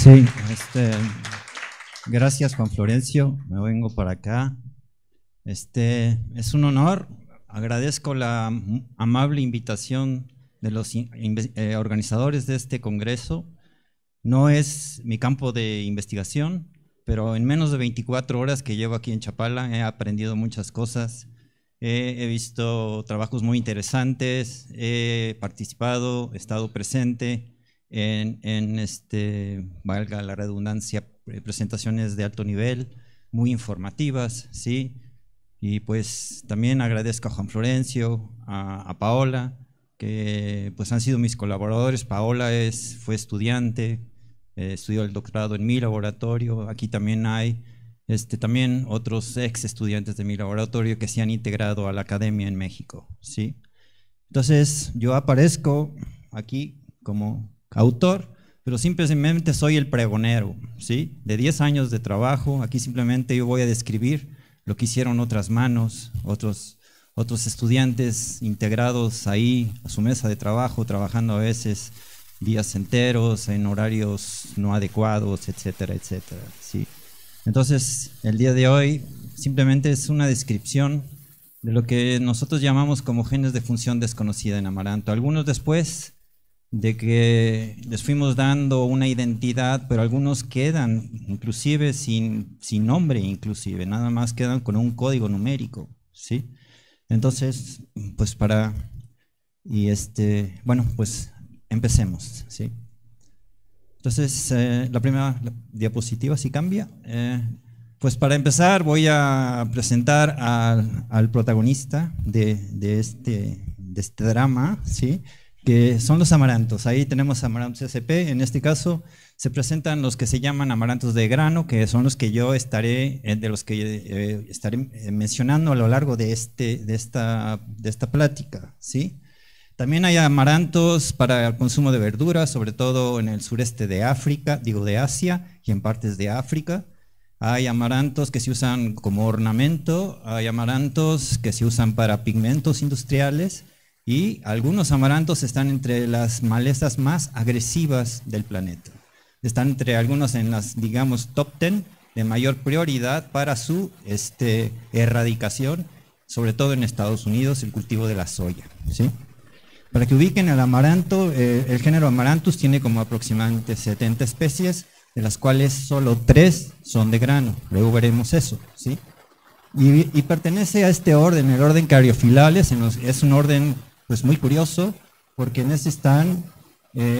Sí, gracias Juan Florencio, me vengo para acá. Es un honor, agradezco la amable invitación de los organizadores de este congreso. No es mi campo de investigación, pero en menos de 24 horas que llevo aquí en Chapala he aprendido muchas cosas. He visto trabajos muy interesantes, he participado, he estado presente valga la redundancia, presentaciones de alto nivel, muy informativas, ¿sí? Y pues también agradezco a Juan Florencio, a Paola, que pues han sido mis colaboradores. Paola fue estudiante, estudió el doctorado en mi laboratorio. Aquí también hay también otros ex estudiantes de mi laboratorio que se han integrado a la academia en México, ¿sí? Entonces yo aparezco aquí como autor, pero simplemente soy el pregonero, ¿sí? De 10 años de trabajo, aquí simplemente yo voy a describir lo que hicieron otras manos, otros estudiantes integrados ahí a su mesa de trabajo, trabajando a veces días enteros, en horarios no adecuados, etcétera, etcétera, ¿sí? Entonces, el día de hoy simplemente es una descripción de lo que nosotros llamamos como genes de función desconocida en amaranto. Algunos después de que les fuimos dando una identidad, pero algunos quedan inclusive sin nombre, inclusive, nada más quedan con un código numérico, ¿sí? Entonces, pues bueno, pues empecemos, ¿sí? Entonces, la primera diapositiva, si cambia. Pues para empezar voy a presentar al protagonista de este drama, ¿sí? Que son los amarantos. Ahí tenemos amarantos SP. En este caso se presentan los que se llaman amarantos de grano, que son los que yo estaré mencionando a lo largo de esta plática, ¿sí? También hay amarantos para el consumo de verduras, sobre todo en el sureste de África, de Asia y en partes de África. Hay amarantos que se usan como ornamento, hay amarantos que se usan para pigmentos industriales, y algunos amarantos están entre las malezas más agresivas del planeta. Están entre algunos en las, digamos, top 10 de mayor prioridad para su erradicación, sobre todo en Estados Unidos, el cultivo de la soya, ¿sí? Para que ubiquen el amaranto, el género Amaranthus tiene como aproximadamente 70 especies, de las cuales solo 3 son de grano. Luego veremos eso, ¿sí? Y pertenece a este orden, el orden Caryophyllales. Es un orden pues muy curioso, porque en ese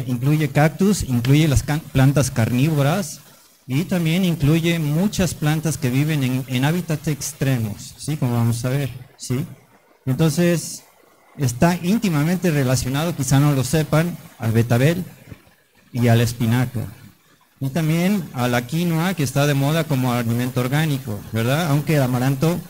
incluye cactus, incluye las plantas carnívoras, y también incluye muchas plantas que viven en hábitats extremos, ¿sí? Como vamos a ver, ¿sí? Entonces, está íntimamente relacionado, quizá no lo sepan, al betabel y a la espinaca. Y también a la quinoa, que está de moda como alimento orgánico, ¿verdad? Aunque el amaranto,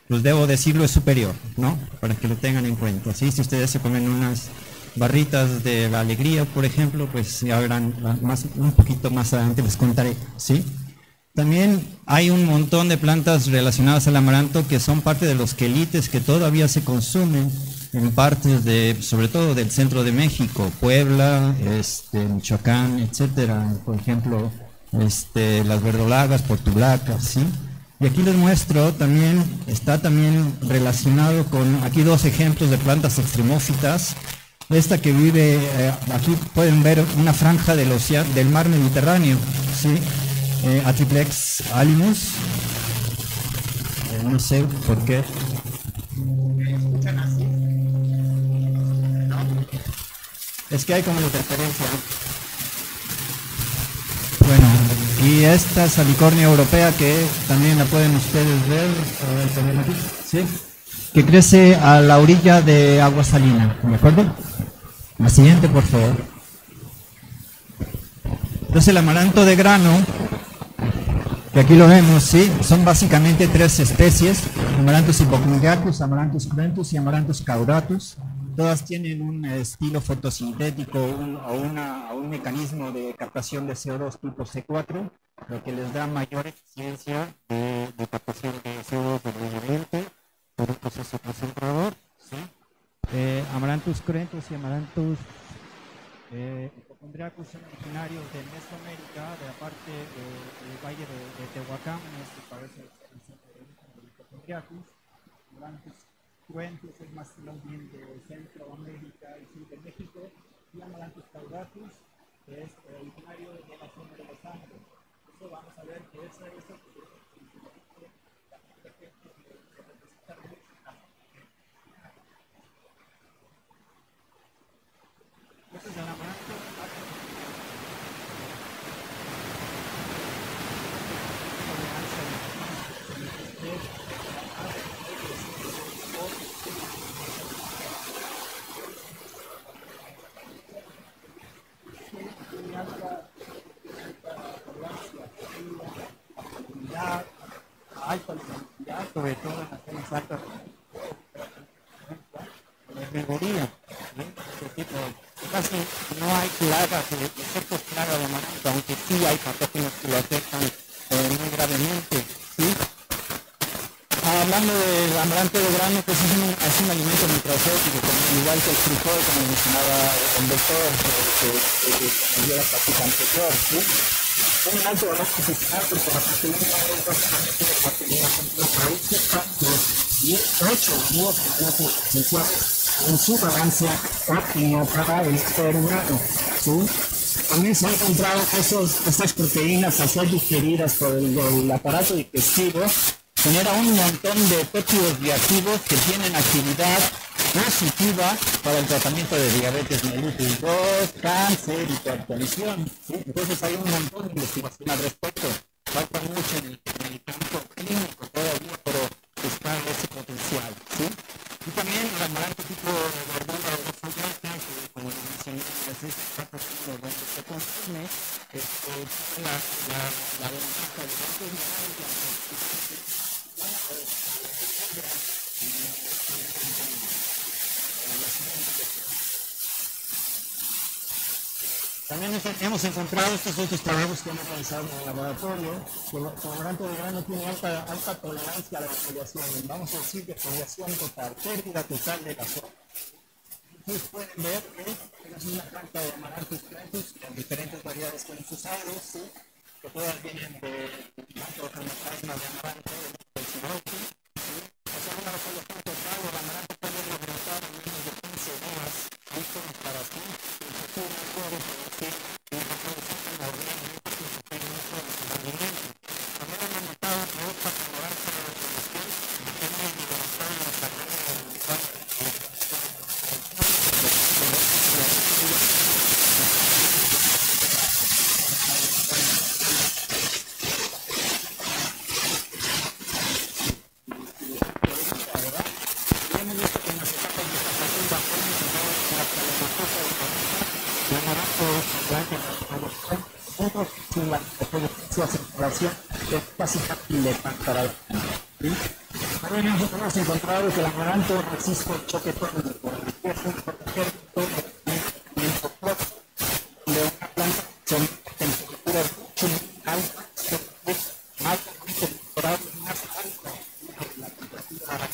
pues debo decirlo, es superior, ¿no? Para que lo tengan en cuenta, ¿sí? Si ustedes se comen unas barritas de la alegría, por ejemplo, pues ya verán, un poquito más adelante les contaré, ¿sí? También hay un montón de plantas relacionadas al amaranto que son parte de los quelites que todavía se consumen en partes sobre todo del centro de México, Puebla, Michoacán, etcétera. Por ejemplo, las verdolagas, portulagas, ¿sí? Y aquí les muestro también, está también relacionado con, aquí 2 ejemplos de plantas extremófitas. Esta que vive, aquí pueden ver una franja del mar Mediterráneo, ¿sí? Atriplex alimus, no sé por qué. Es que hay como interferencia. Bueno, y esta salicornia europea, que también la pueden ustedes ver, ¿sí? Que crece a la orilla de agua salina, ¿de acuerdo? La siguiente, por favor. Entonces el amaranto de grano, que aquí lo vemos, ¿sí? Son básicamente 3 especies: Amaranthus hypochondriacus, Amaranthus cruentus y Amaranthus caudatus. Todas tienen un estilo fotosintético o un mecanismo de captación de CO2 tipo C4, lo que les da mayor eficiencia de captación de CO2 del medio ambiente por un proceso concentrador, ¿sí? Amaranthus cruentus y Amaranthus hipocondriacus son originarios de Mesoamérica, de la parte del valle de Tehuacán, en este parece el centro de origen del hipocondriacus. Amaranthus cruentus es más bien de Centroamérica y sur de México, y Amaranthus caudatus, que es originario de la zona de los Andes. Eso vamos a ver que esa es este es el amaranto alta luminosidad, sobre todo en las zonas altas de mejoría. Casi no hay plagas, efectos plagas de amaranto, aunque sí hay patógenos que lo afectan muy gravemente. ¿Sí? Hablando del amaranto de grano, pues es un alimento nutracéutico, igual que el frijol, como mencionaba el doctor, que dio la práctica anterior. ¿Sí? Un alto valor nutricional porque la proteína es básicamente la proteína completa y 8 nutrientes esenciales en su balance óptimo para el ser humano. ¿Sí? También se han encontrado que estas proteínas, al ser digeridas por el aparato digestivo, genera un montón de péptidos bioactivos que tienen actividad positiva para el tratamiento de diabetes mellitus 2, cáncer, hipertensión. ¿Sí? Entonces hay un montón de investigación al respecto. Falta mucho en el campo clínico todavía, pero está ese potencial. ¿Sí? Y también el amaranto tipo de verdura de follaje, que como lo mencioné, es donde se consume, tiene la ventaja de también hemos encontrado estos otros trabajos que hemos realizado en el laboratorio, que el amaranto de grano tiene alta tolerancia a la foliación, vamos a decir de foliación total, pérdida total de la soja. Ustedes pueden ver que es una planta de Amaranthus cruentus con diferentes variedades confusados, ¿sí? Que todas vienen de macrocromoplasma de amaranto, del ciroque. O sea, una foliación total del amaranto puede reventar en menos de 15 días, listo para sí, el futuro puede producir una reproducción primordialmente sin sufrir mucho de su rendimiento. También hemos notado que esta tolerancia a la reproducción depende de la libertad de desarrollo del lugar. La circulación es casi fácil de parar. También nosotros hemos encontrado que el amaranto resiste el choque térmico, que es un proteger todo de una planta con temperaturas mucho altas, más temporales más altas de la temperatura.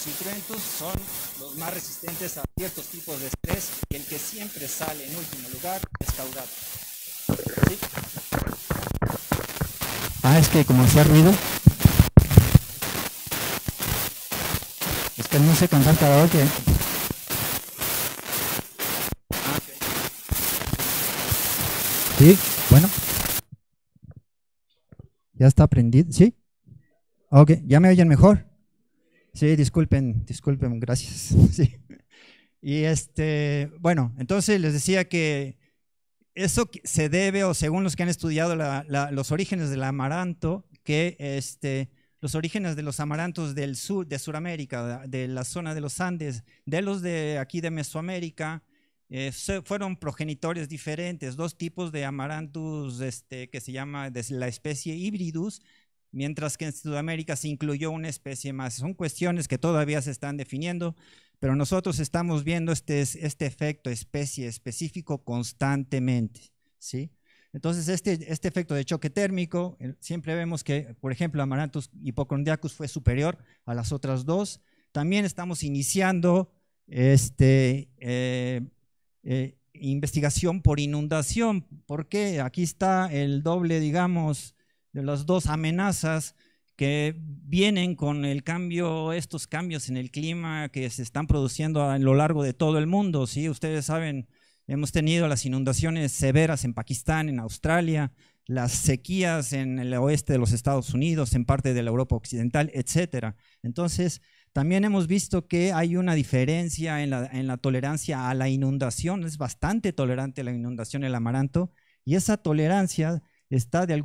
Y cruentus son los más resistentes a ciertos tipos de estrés y el que siempre sale en último lugar es caudatus. ¿Sí? Es que como hacía ruido, es que no sé cantar karaoke. Sí, bueno. Ya está prendido, ¿sí? Ok, ¿ya me oyen mejor? Sí, disculpen, gracias. Sí. Y bueno, entonces les decía que eso se debe, o según los que han estudiado los orígenes del amaranto, que los orígenes de los amarantos del sur, de Sudamérica, de la zona de los Andes, de los de aquí de Mesoamérica, fueron progenitores diferentes, dos tipos de amaranthus que se llama de la especie hybridus, mientras que en Sudamérica se incluyó una especie más. Son cuestiones que todavía se están definiendo, pero nosotros estamos viendo este efecto especie específico constantemente, ¿sí? Entonces, este efecto de choque térmico, siempre vemos que, por ejemplo, Amaranthus hypochondriacus fue superior a las otras dos. También estamos iniciando investigación por inundación. ¿Por qué? Aquí está el doble, digamos, de las dos amenazas que vienen con el cambio, estos cambios en el clima que se están produciendo a lo largo de todo el mundo, ¿sí? Ustedes saben, hemos tenido las inundaciones severas en Pakistán, en Australia, las sequías en el oeste de los Estados Unidos, en parte de la Europa occidental, etcétera. Entonces, también hemos visto que hay una diferencia en la tolerancia a la inundación. Es bastante tolerante a la inundación el amaranto, y esa tolerancia está de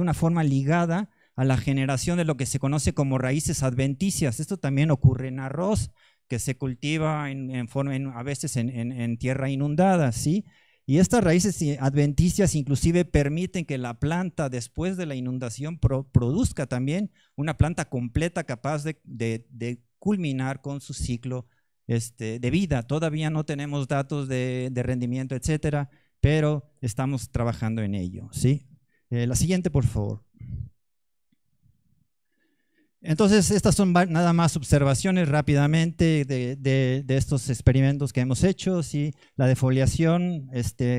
una forma ligada a la generación de lo que se conoce como raíces adventicias. Esto también ocurre en arroz, que se cultiva a veces en tierra inundada, ¿sí? Y estas raíces adventicias inclusive permiten que la planta después de la inundación produzca también una planta completa capaz de culminar con su ciclo de vida. Todavía no tenemos datos de rendimiento, etcétera, pero estamos trabajando en ello, ¿sí? La siguiente, por favor. Entonces, estas son nada más observaciones rápidamente de estos experimentos que hemos hecho, ¿sí? La defoliación,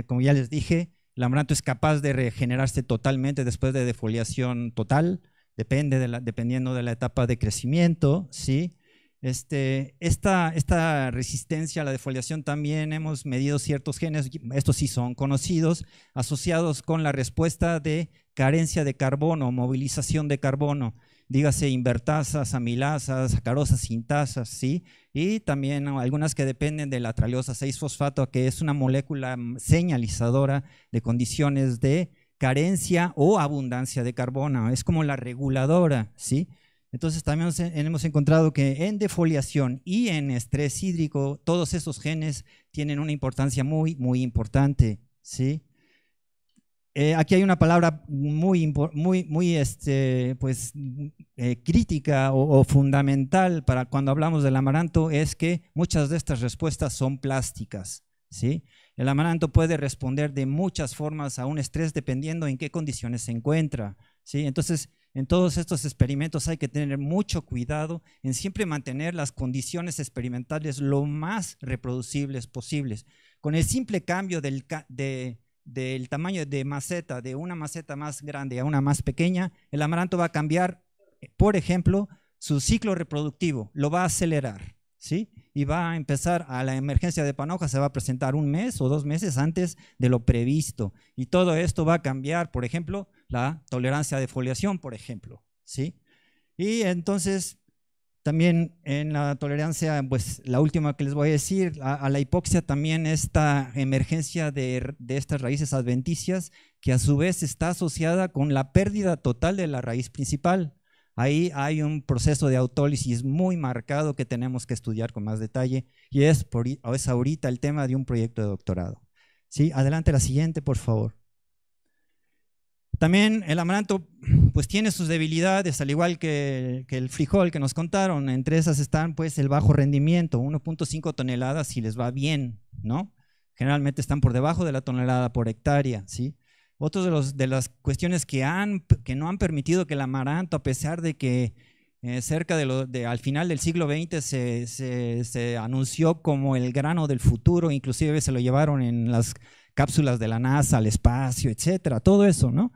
como ya les dije, el amaranto es capaz de regenerarse totalmente después de defoliación total, dependiendo de la etapa de crecimiento, ¿sí? Esta resistencia a la defoliación también hemos medido ciertos genes, estos sí son conocidos, asociados con la respuesta de carencia de carbono, movilización de carbono, dígase invertasas, amilasas, sacarosas, sintasas, ¿sí? Y también algunas que dependen de la traleosa 6-fosfato, que es una molécula señalizadora de condiciones de carencia o abundancia de carbono, es como la reguladora, ¿sí? Entonces también hemos encontrado que en defoliación y en estrés hídrico todos esos genes tienen una importancia muy, muy importante, ¿sí? Aquí hay una palabra muy crítica o fundamental para cuando hablamos del amaranto, es que muchas de estas respuestas son plásticas, ¿sí? El amaranto puede responder de muchas formas a un estrés dependiendo en qué condiciones se encuentra, ¿sí? Entonces, en todos estos experimentos hay que tener mucho cuidado en siempre mantener las condiciones experimentales lo más reproducibles posibles. Con el simple cambio del tamaño de maceta, de una maceta más grande a una más pequeña, el amaranto va a cambiar, por ejemplo, su ciclo reproductivo, lo va a acelerar, ¿sí? Y va a empezar a la emergencia de panoja, se va a presentar 1 mes o 2 meses antes de lo previsto. Y todo esto va a cambiar, por ejemplo, la tolerancia a defoliación, por ejemplo, ¿sí? Y entonces, también en la tolerancia, pues la última que les voy a decir, a la hipoxia también esta emergencia de estas raíces adventicias, que a su vez está asociada con la pérdida total de la raíz principal. Ahí hay un proceso de autólisis muy marcado que tenemos que estudiar con más detalle, y es ahorita el tema de un proyecto de doctorado, ¿sí? Adelante la siguiente, por favor. También el amaranto pues tiene sus debilidades, al igual que el frijol que nos contaron. Entre esas están pues el bajo rendimiento, 1.5 toneladas si les va bien, ¿no? Generalmente están por debajo de la tonelada por hectárea, ¿sí? Otros de las cuestiones que no han permitido que el amaranto, a pesar de que cerca al final del siglo XX se anunció como el grano del futuro, inclusive se lo llevaron en las cápsulas de la NASA al espacio, etcétera, todo eso, ¿no?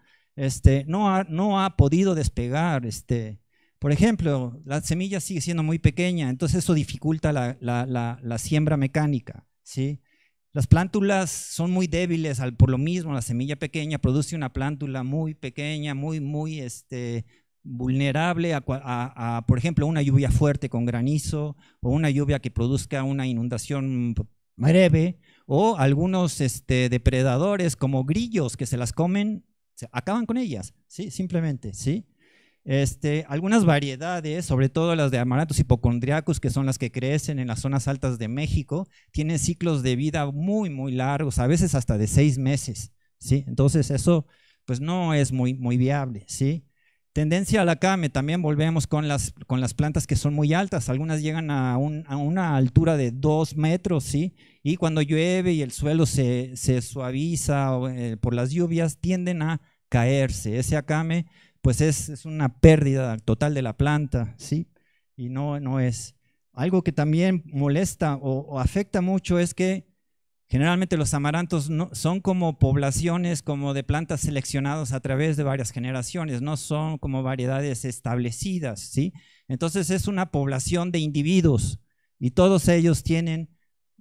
No ha podido despegar. Por ejemplo, la semilla sigue siendo muy pequeña, entonces eso dificulta la siembra mecánica, ¿sí? Las plántulas son muy débiles, por lo mismo la semilla pequeña produce una plántula muy pequeña, muy vulnerable por ejemplo, una lluvia fuerte con granizo o una lluvia que produzca una inundación breve, o algunos depredadores como grillos que se las comen, se acaban con ellas, ¿sí? Simplemente, ¿sí? Algunas variedades, sobre todo las de Amaranthus hypochondriacus, que son las que crecen en las zonas altas de México, tienen ciclos de vida muy, muy largos, a veces hasta de 6 meses, ¿sí? Entonces eso pues no es muy, muy viable, ¿sí? Tendencia a la came, también volvemos con las plantas que son muy altas, algunas llegan a una altura de 2 metros, ¿sí? Y cuando llueve y el suelo se suaviza por las lluvias, tienden a caerse. Ese acame pues es una pérdida total de la planta, ¿sí? Y no es. Algo que también molesta o afecta mucho es que generalmente los amarantos no, son como poblaciones como de plantas seleccionadas a través de varias generaciones, no son como variedades establecidas, ¿sí? Entonces es una población de individuos y todos ellos tienen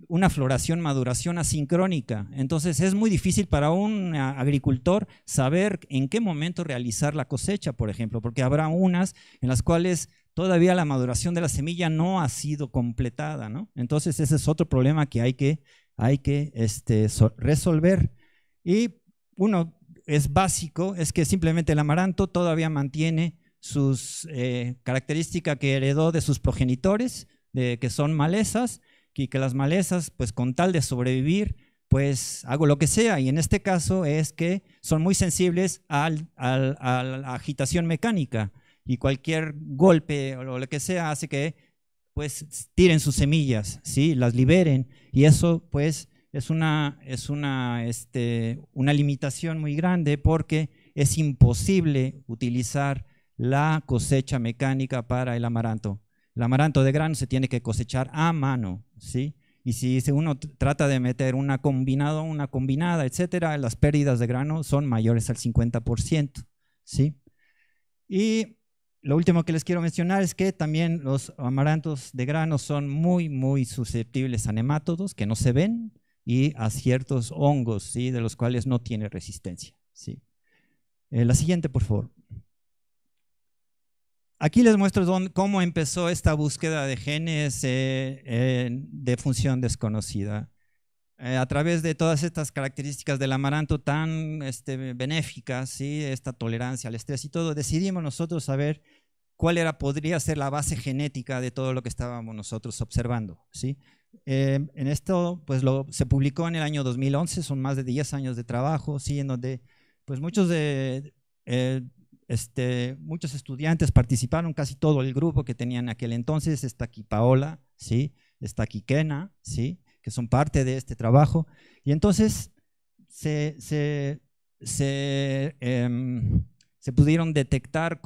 una floración, maduración asincrónica. Entonces es muy difícil para un agricultor saber en qué momento realizar la cosecha, por ejemplo, porque habrá unas en las cuales todavía la maduración de la semilla no ha sido completada, ¿no? Entonces ese es otro problema que hay que resolver. Y uno es básico, es que simplemente el amaranto todavía mantiene sus características que heredó de sus progenitores, que son malezas, y que las malezas, pues con tal de sobrevivir, pues hago lo que sea, y en este caso es que son muy sensibles a la agitación mecánica, y cualquier golpe o lo que sea hace que pues tiren sus semillas, ¿sí? Las liberen, y eso pues es una limitación muy grande porque es imposible utilizar la cosecha mecánica para el amaranto. El amaranto de grano se tiene que cosechar a mano, ¿sí? Y si uno trata de meter una combinada, etcétera, las pérdidas de grano son mayores al 50%, ¿sí? Y lo último que les quiero mencionar es que también los amarantos de grano son muy, muy susceptibles a nemátodos que no se ven y a ciertos hongos, ¿sí? De los cuales no tiene resistencia, ¿sí? La siguiente, por favor. Aquí les muestro cómo empezó esta búsqueda de genes de función desconocida. A través de todas estas características del amaranto tan benéficas, ¿sí? Esta tolerancia al estrés y todo, decidimos nosotros saber cuál podría ser la base genética de todo lo que estábamos nosotros observando, ¿sí? En esto pues se publicó en el año 2011, son más de 10 años de trabajo, ¿sí? En donde pues muchos estudiantes participaron, casi todo el grupo que tenían en aquel entonces. Está aquí Paola, ¿sí? Está aquí Kena, ¿sí? Que son parte de este trabajo. Y entonces se pudieron detectar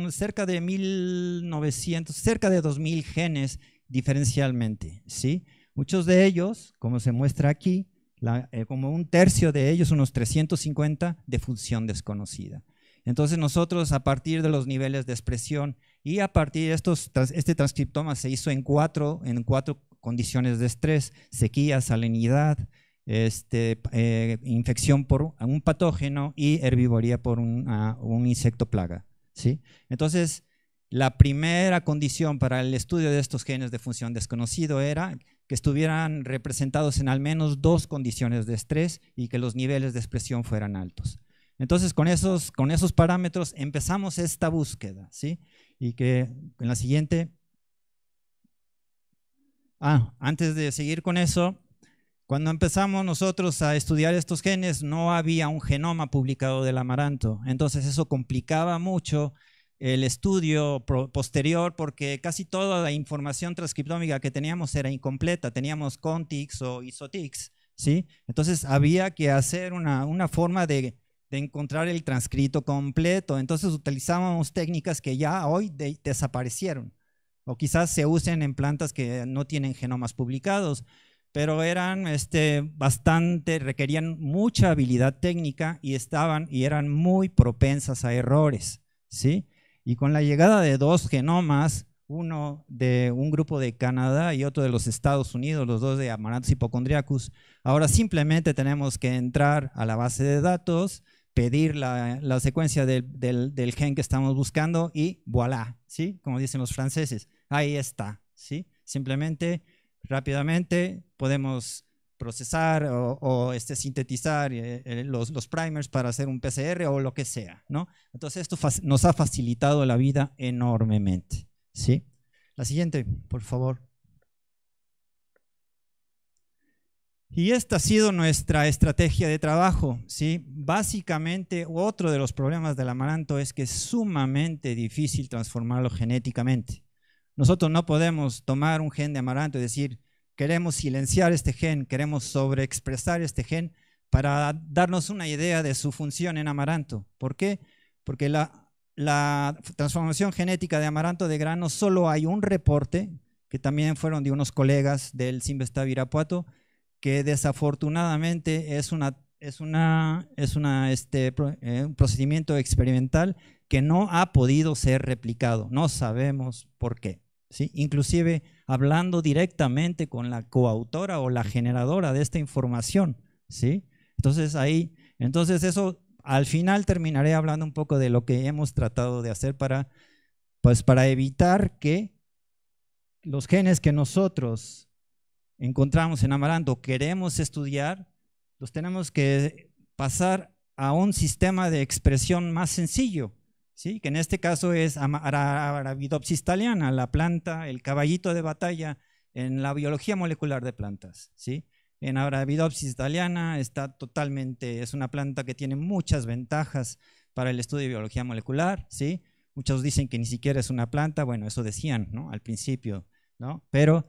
cerca de 1900, cerca de 2000 genes diferencialmente, ¿sí? Muchos de ellos, como se muestra aquí, como un tercio de ellos, unos 350, de función desconocida. Entonces nosotros, a partir de los niveles de expresión y a partir de este transcriptoma se hizo en cuatro condiciones de estrés: sequía, salinidad, infección por un patógeno y herbivoría por un insecto plaga, ¿sí? Entonces, la primera condición para el estudio de estos genes de función desconocido era que estuvieran representados en al menos 2 condiciones de estrés y que los niveles de expresión fueran altos. Entonces, con esos parámetros empezamos esta búsqueda, ¿sí? Y que en la siguiente… antes de seguir con eso, cuando empezamos nosotros a estudiar estos genes, no había un genoma publicado del amaranto. Entonces, eso complicaba mucho el estudio posterior, porque casi toda la información transcriptómica que teníamos era incompleta. Teníamos contigs o isotigs, ¿sí? Entonces, había que hacer una forma de encontrar el transcrito completo. Entonces utilizábamos técnicas que ya hoy desaparecieron, o quizás se usen en plantas que no tienen genomas publicados, pero eran requerían mucha habilidad técnica y eran muy propensas a errores, ¿sí? Y con la llegada de 2 genomas, uno de un grupo de Canadá y otro de los Estados Unidos, los 2 de Amaranthus hypochondriacus, ahora simplemente tenemos que entrar a la base de datos, pedir la secuencia del gen que estamos buscando y voilà, ¿sí? Como dicen los franceses, ahí está, ¿sí? Simplemente rápidamente podemos procesar o sintetizar los primers para hacer un PCR o lo que sea, ¿no? Entonces esto nos ha facilitado la vida enormemente, ¿sí? La siguiente, por favor. Y esta ha sido nuestra estrategia de trabajo, ¿sí? Básicamente, otro de los problemas del amaranto es que es sumamente difícil transformarlo genéticamente. Nosotros no podemos tomar un gen de amaranto y decir, queremos silenciar este gen, queremos sobreexpresar este gen para darnos una idea de su función en amaranto. ¿Por qué? Porque la transformación genética de amaranto de grano solo hay un reporte, que también fueron de unos colegas del Cinvestav Irapuato, que desafortunadamente es un procedimiento experimental que no ha podido ser replicado. No sabemos por qué, ¿sí? Inclusive hablando directamente con la coautora o la generadora de esta información, ¿sí? Entonces eso al final terminaré hablando un poco de lo que hemos tratado de hacer para evitar que los genes que nosotros encontramos en amaranto, queremos estudiar, los tenemos que pasar a un sistema de expresión más sencillo, ¿sí? Que en este caso es Arabidopsis thaliana, la planta, el caballito de batalla en la biología molecular de plantas, ¿sí? En Arabidopsis thaliana es una planta que tiene muchas ventajas para el estudio de biología molecular, ¿sí? Muchos dicen que ni siquiera es una planta, bueno, eso decían, ¿no? Al principio, ¿no? Pero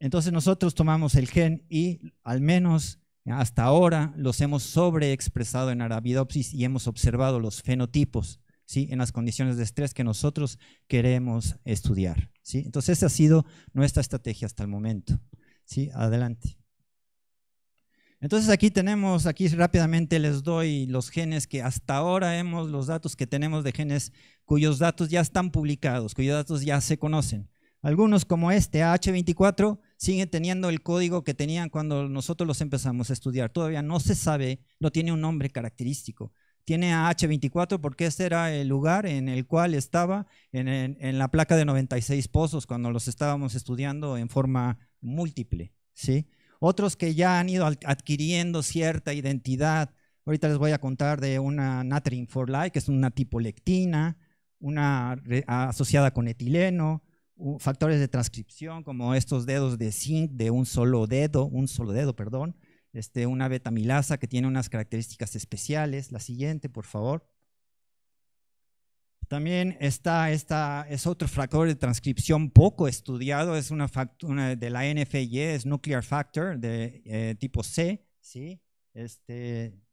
entonces nosotros tomamos el gen y al menos hasta ahora los hemos sobreexpresado en Arabidopsis y hemos observado los fenotipos, ¿sí? En las condiciones de estrés que nosotros queremos estudiar, ¿sí? Entonces esa ha sido nuestra estrategia hasta el momento, ¿sí? Adelante. Entonces aquí rápidamente les doy los genes que hasta ahora los datos que tenemos de genes cuyos datos ya están publicados, cuyos datos ya se conocen. Algunos como AH24 siguen teniendo el código que tenían cuando nosotros los empezamos a estudiar. Todavía no se sabe, no tiene un nombre característico. Tiene AH24 porque ese era el lugar en el cual estaba en la placa de 96 pozos cuando los estábamos estudiando en forma múltiple, ¿sí? Otros que ya han ido adquiriendo cierta identidad. Ahorita les voy a contar de una Natrin 4-like, que es una tipo lectina, una asociada con etileno, factores de transcripción como estos dedos de zinc de un solo dedo, perdón, una betamilasa que tiene unas características especiales. La siguiente, por favor. También es otro factor de transcripción poco estudiado, es una de la NFY, es Nuclear Factor de tipo C, ¿sí?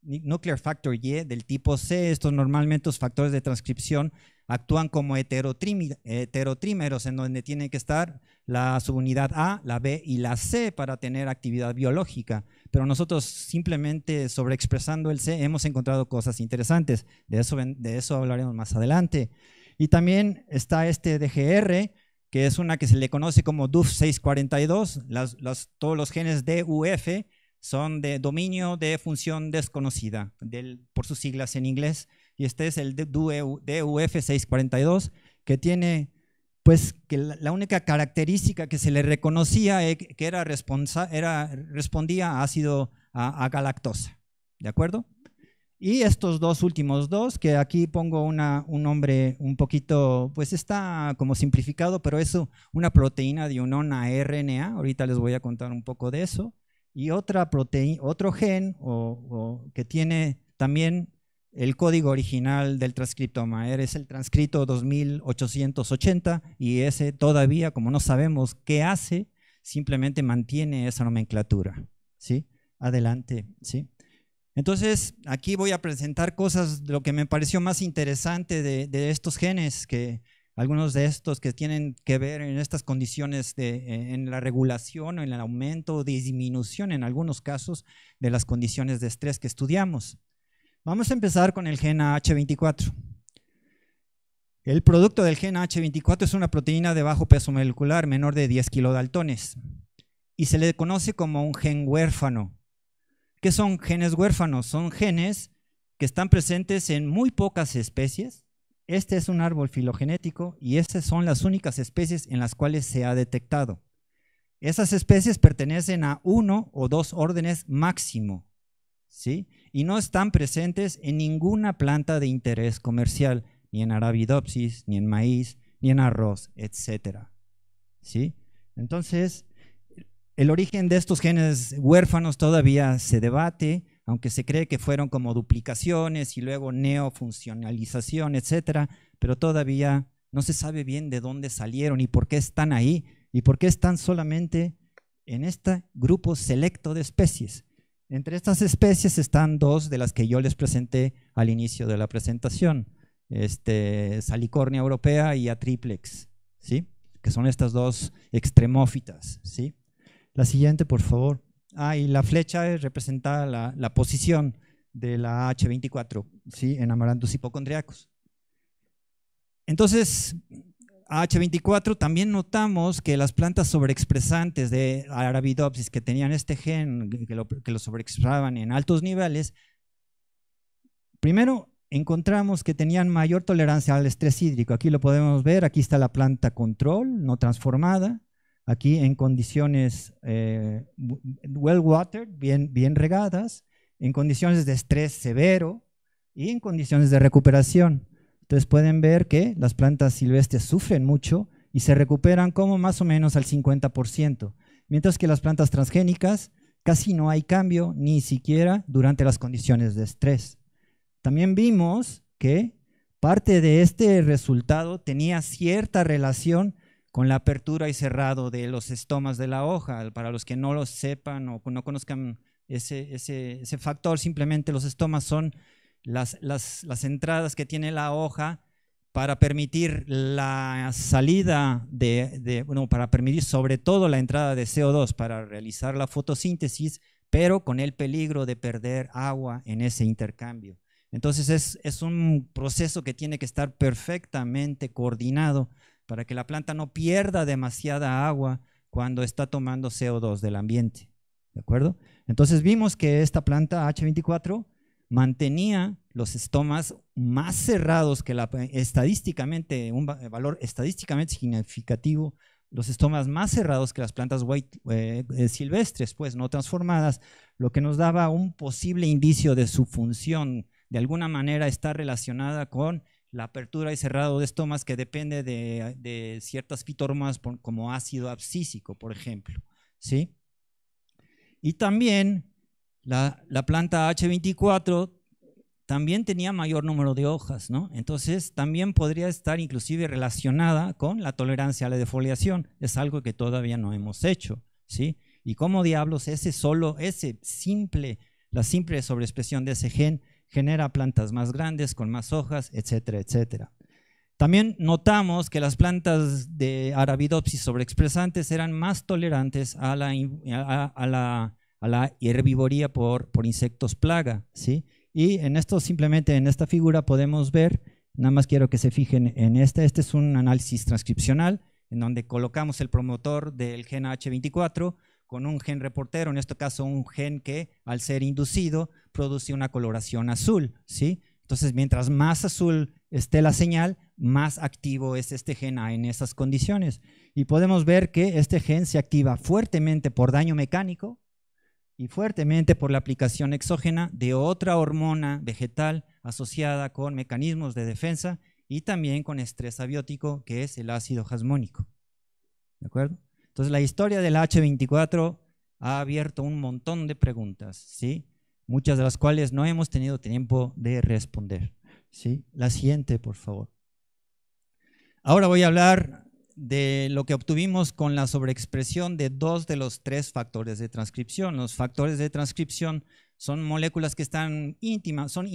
Nuclear Factor Y del tipo C. Estos normalmente los factores de transcripción actúan como heterotrímeros en donde tiene que estar la subunidad A, la B y la C para tener actividad biológica, pero nosotros simplemente sobreexpresando el C hemos encontrado cosas interesantes, de eso hablaremos más adelante. Y también está DGR, que es una que se le conoce como DUF642, todos los genes DUF son de dominio de función desconocida, por sus siglas en inglés, y este es el DUF642, que tiene, pues, que la única característica que se le reconocía que respondía a ácido a galactosa, ¿de acuerdo? Y estos dos últimos dos, que aquí pongo un nombre un poquito, pues está como simplificado, pero es una proteína de unión a RNA, ahorita les voy a contar un poco de eso, y otro gen que tiene también el código original del transcriptoma, es el transcrito 2880, y ese todavía, como no sabemos qué hace, simplemente mantiene esa nomenclatura, ¿sí? Adelante, ¿sí? Entonces, aquí voy a presentar cosas de lo que me pareció más interesante de estos genes, que algunos de estos que tienen que ver en estas condiciones en la regulación o en el aumento o disminución en algunos casos de las condiciones de estrés que estudiamos. Vamos a empezar con el gen AH24. El producto del gen AH24 es una proteína de bajo peso molecular, menor de 10 kilodaltones, y se le conoce como un gen huérfano. ¿Qué son genes huérfanos? Son genes que están presentes en muy pocas especies. Este es un árbol filogenético y estas son las únicas especies en las cuales se ha detectado. Esas especies pertenecen a 1 o 2 órdenes máximo, ¿sí? Y no están presentes en ninguna planta de interés comercial, ni en Arabidopsis, ni en maíz, ni en arroz, etcétera, ¿sí? Entonces, el origen de estos genes huérfanos todavía se debate, aunque se cree que fueron como duplicaciones y luego neofuncionalización, etcétera, pero todavía no se sabe bien de dónde salieron y por qué están ahí y por qué están solamente en este grupo selecto de especies. Entre estas especies están 2 de las que yo les presenté al inicio de la presentación, Salicornia europea y Atriplex, ¿sí? Que son estas 2 extremófitas, ¿sí? La siguiente, por favor. Y la flecha representa la posición de la H24, ¿sí? En Amaranthus hypochondriacus. Entonces, H24 también notamos que las plantas sobreexpresantes de Arabidopsis que tenían este gen, que lo sobreexpresaban en altos niveles, primero encontramos que tenían mayor tolerancia al estrés hídrico. Aquí lo podemos ver, aquí está la planta control, no transformada, aquí en condiciones well watered, bien regadas, en condiciones de estrés severo y en condiciones de recuperación. Entonces pueden ver que las plantas silvestres sufren mucho y se recuperan como más o menos al 50%, mientras que las plantas transgénicas casi no hay cambio ni siquiera durante las condiciones de estrés. También vimos que parte de este resultado tenía cierta relación con la apertura y cerrado de los estomas de la hoja. Para los que no lo sepan o no conozcan ese factor, simplemente los estomas son las entradas que tiene la hoja para permitir la salida para permitir sobre todo la entrada de CO2 para realizar la fotosíntesis, pero con el peligro de perder agua en ese intercambio. Entonces es un proceso que tiene que estar perfectamente coordinado para que la planta no pierda demasiada agua cuando está tomando CO2 del ambiente, ¿de acuerdo? Entonces vimos que esta planta H24 mantenía los estomas más cerrados que estadísticamente, un valor estadísticamente significativo, los estomas más cerrados que las plantas silvestres, pues no transformadas, lo que nos daba un posible indicio de su función. De alguna manera está relacionada con la apertura y cerrado de estomas que depende de ciertas fitohormonas como ácido abscísico, por ejemplo, ¿sí? Y también la planta H24 también tenía mayor número de hojas, ¿no? Entonces también podría estar inclusive relacionada con la tolerancia a la defoliación. Es algo que todavía no hemos hecho, ¿sí? Y cómo diablos la simple sobreexpresión de ese gen genera plantas más grandes, con más hojas, etcétera, etcétera. También notamos que las plantas de Arabidopsis sobreexpresantes eran más tolerantes a la herbivoría por insectos plaga, ¿sí? Y simplemente en esta figura podemos ver, nada más quiero que se fijen en este es un análisis transcripcional en donde colocamos el promotor del gen H24 con un gen reportero, en este caso un gen que al ser inducido produce una coloración azul, ¿sí? Entonces mientras más azul esté la señal, más activo es este gen A en esas condiciones. Y podemos ver que este gen se activa fuertemente por daño mecánico y fuertemente por la aplicación exógena de otra hormona vegetal asociada con mecanismos de defensa y también con estrés abiótico, que es el ácido jasmónico. ¿De acuerdo? Entonces la historia del H24 ha abierto un montón de preguntas, ¿sí? Muchas de las cuales no hemos tenido tiempo de responder, ¿sí? La siguiente, por favor. Ahora voy a hablar de lo que obtuvimos con la sobreexpresión de 2 de los 3 factores de transcripción. Los factores de transcripción son moléculas que están íntimas, son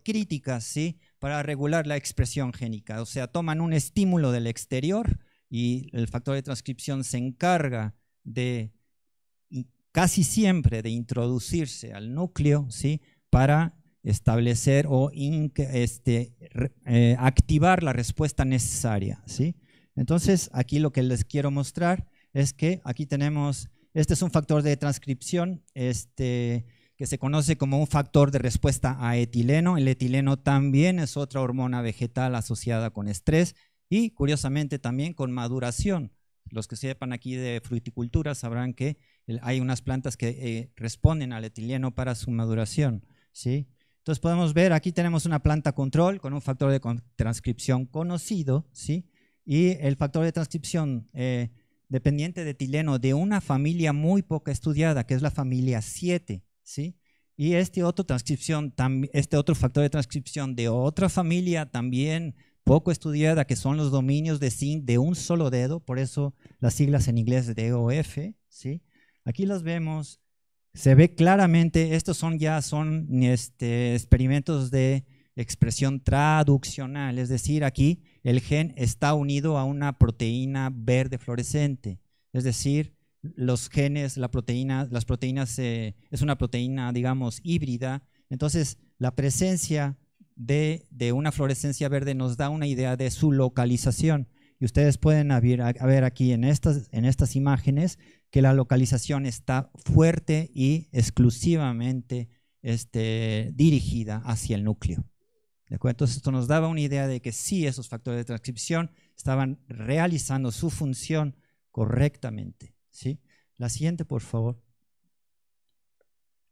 críticas, ¿sí? Para regular la expresión génica, o sea, toman un estímulo del exterior y el factor de transcripción se encarga de casi siempre de introducirse al núcleo, ¿sí? Para establecer o activar la respuesta necesaria, ¿sí? Entonces, aquí lo que les quiero mostrar es que aquí tenemos, este es un factor de transcripción que se conoce como un factor de respuesta a etileno. El etileno también es otra hormona vegetal asociada con estrés y, curiosamente, también con maduración, Los que sepan aquí de fruticultura sabrán que hay unas plantas que responden al etileno para su maduración, ¿sí? Entonces podemos ver, aquí tenemos una planta control con un factor de transcripción conocido, ¿sí? Y el factor de transcripción dependiente de etileno de una familia muy poca estudiada, que es la familia 7, ¿sí? Y este otro factor de transcripción de otra familia también poco estudiada, que son los dominios de zinc de un solo dedo, por eso las siglas en inglés de DOF, ¿sí? Aquí las vemos, se ve claramente, estos son experimentos de expresión traduccional, es decir, aquí el gen está unido a una proteína verde fluorescente, es decir, los genes, las proteínas es una proteína, digamos, híbrida, entonces la presencia de una fluorescencia verde nos da una idea de su localización. Y ustedes pueden ver aquí en estas imágenes que la localización está fuerte y exclusivamente dirigida hacia el núcleo. ¿De acuerdo? Entonces esto nos daba una idea de que sí, esos factores de transcripción estaban realizando su función correctamente, ¿sí? La siguiente, por favor.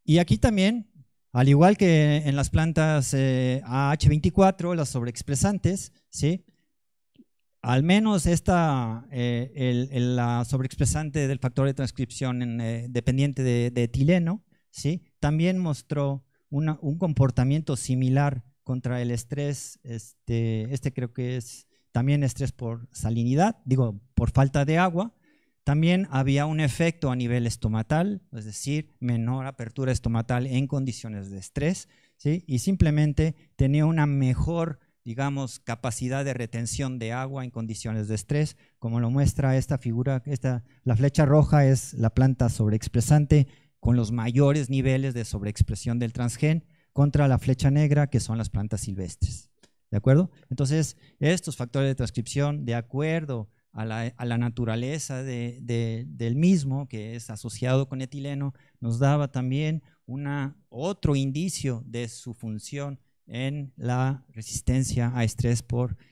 Y aquí también, al igual que en las plantas AH24, las sobreexpresantes, ¿sí? Al menos la sobreexpresante del factor de transcripción dependiente de etileno, ¿sí? También mostró un comportamiento similar contra el estrés, creo que es también estrés por salinidad, por falta de agua. También había un efecto a nivel estomatal, es decir, menor apertura estomatal en condiciones de estrés, ¿sí? Y simplemente tenía una mejor, digamos, capacidad de retención de agua en condiciones de estrés, como lo muestra esta figura. La flecha roja es la planta sobreexpresante con los mayores niveles de sobreexpresión del transgen, contra la flecha negra, que son las plantas silvestres. ¿De acuerdo? Entonces, estos factores de transcripción, de acuerdo a la naturaleza del mismo, que es asociado con etileno, nos daba también otro indicio de su función en la resistencia a estrés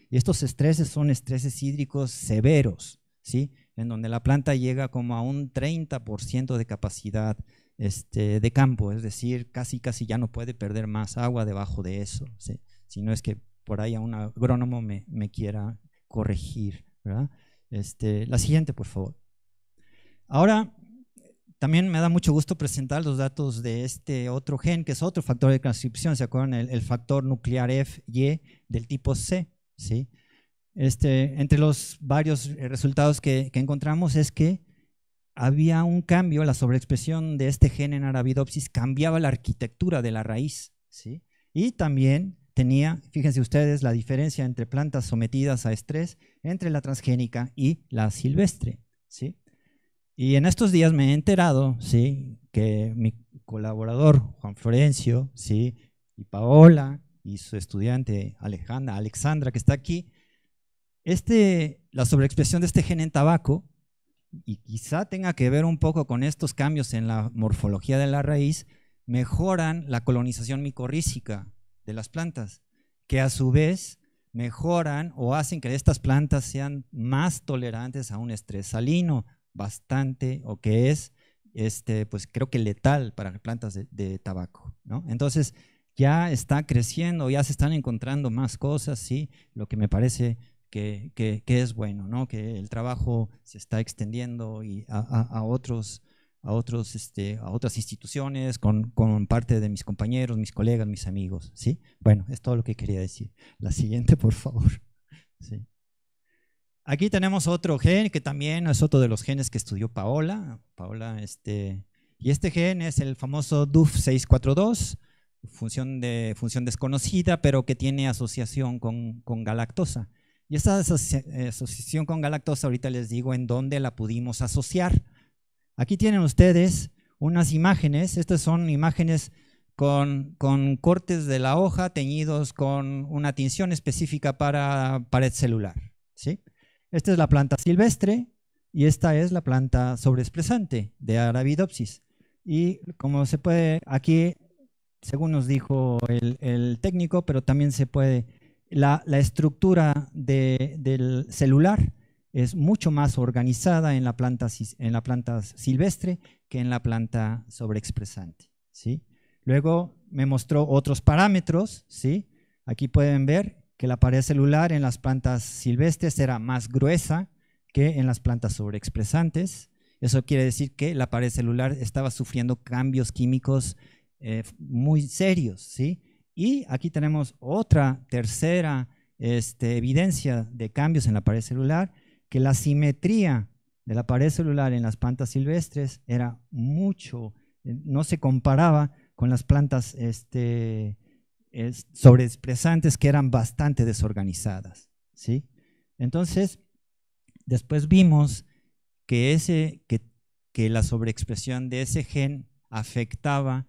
y estos estreses son estreses hídricos severos, ¿sí? En donde la planta llega como a un 30% de capacidad de campo, es decir, casi ya no puede perder más agua debajo de eso, ¿sí? Si no es que por ahí a un agrónomo me quiera corregir, ¿verdad? La siguiente, por favor. Ahora, también me da mucho gusto presentar los datos de este otro gen, que es otro factor de transcripción, ¿se acuerdan? El factor nuclear FY del tipo C, ¿sí? Entre los varios resultados que encontramos es que había un cambio, la sobreexpresión de este gen en Arabidopsis cambiaba la arquitectura de la raíz, ¿sí? Y también tenía, fíjense ustedes, la diferencia entre plantas sometidas a estrés entre la transgénica y la silvestre, ¿sí? Y en estos días me he enterado, ¿sí?, que mi colaborador Juan Florencio, ¿sí?, y Paola y su estudiante Alexandra, que está aquí, la sobreexpresión de este gen en tabaco, y quizá tenga que ver un poco con estos cambios en la morfología de la raíz, mejoran la colonización micorrícica de las plantas, que a su vez mejoran o hacen que estas plantas sean más tolerantes a un estrés salino bastante, o que es, pues creo que letal para plantas de tabaco, ¿no? Entonces ya está creciendo, ya se están encontrando más cosas, ¿sí? Lo que me parece que es bueno, ¿no? Que el trabajo se está extendiendo y a otras instituciones, con parte de mis compañeros, mis colegas, mis amigos, ¿sí? Bueno, es todo lo que quería decir. La siguiente, por favor. ¿Sí? Aquí tenemos otro gen que también es otro de los genes que estudió Paola, y este gen es el famoso DUF642, función desconocida, pero que tiene asociación con galactosa. Y esta asociación con galactosa, ahorita les digo en dónde la pudimos asociar. Aquí tienen ustedes unas imágenes, estas son imágenes con cortes de la hoja teñidos con una tinción específica para pared celular, ¿sí? Esta es la planta silvestre y esta es la planta sobreexpresante de Arabidopsis. Y como se puede, aquí, según nos dijo el técnico, pero también se puede, la estructura del celular es mucho más organizada en la planta silvestre que en la planta sobreexpresante, ¿sí? Luego me mostró otros parámetros, ¿sí? Aquí pueden ver que la pared celular en las plantas silvestres era más gruesa que en las plantas sobreexpresantes. Eso quiere decir que la pared celular estaba sufriendo cambios químicos muy serios, ¿sí? Y aquí tenemos otra tercera evidencia de cambios en la pared celular, que la simetría de la pared celular en las plantas silvestres era mucho, no se comparaba con las plantas sobreexpresantes, que eran bastante desorganizadas, ¿sí? Entonces, después vimos que la sobreexpresión de ese gen afectaba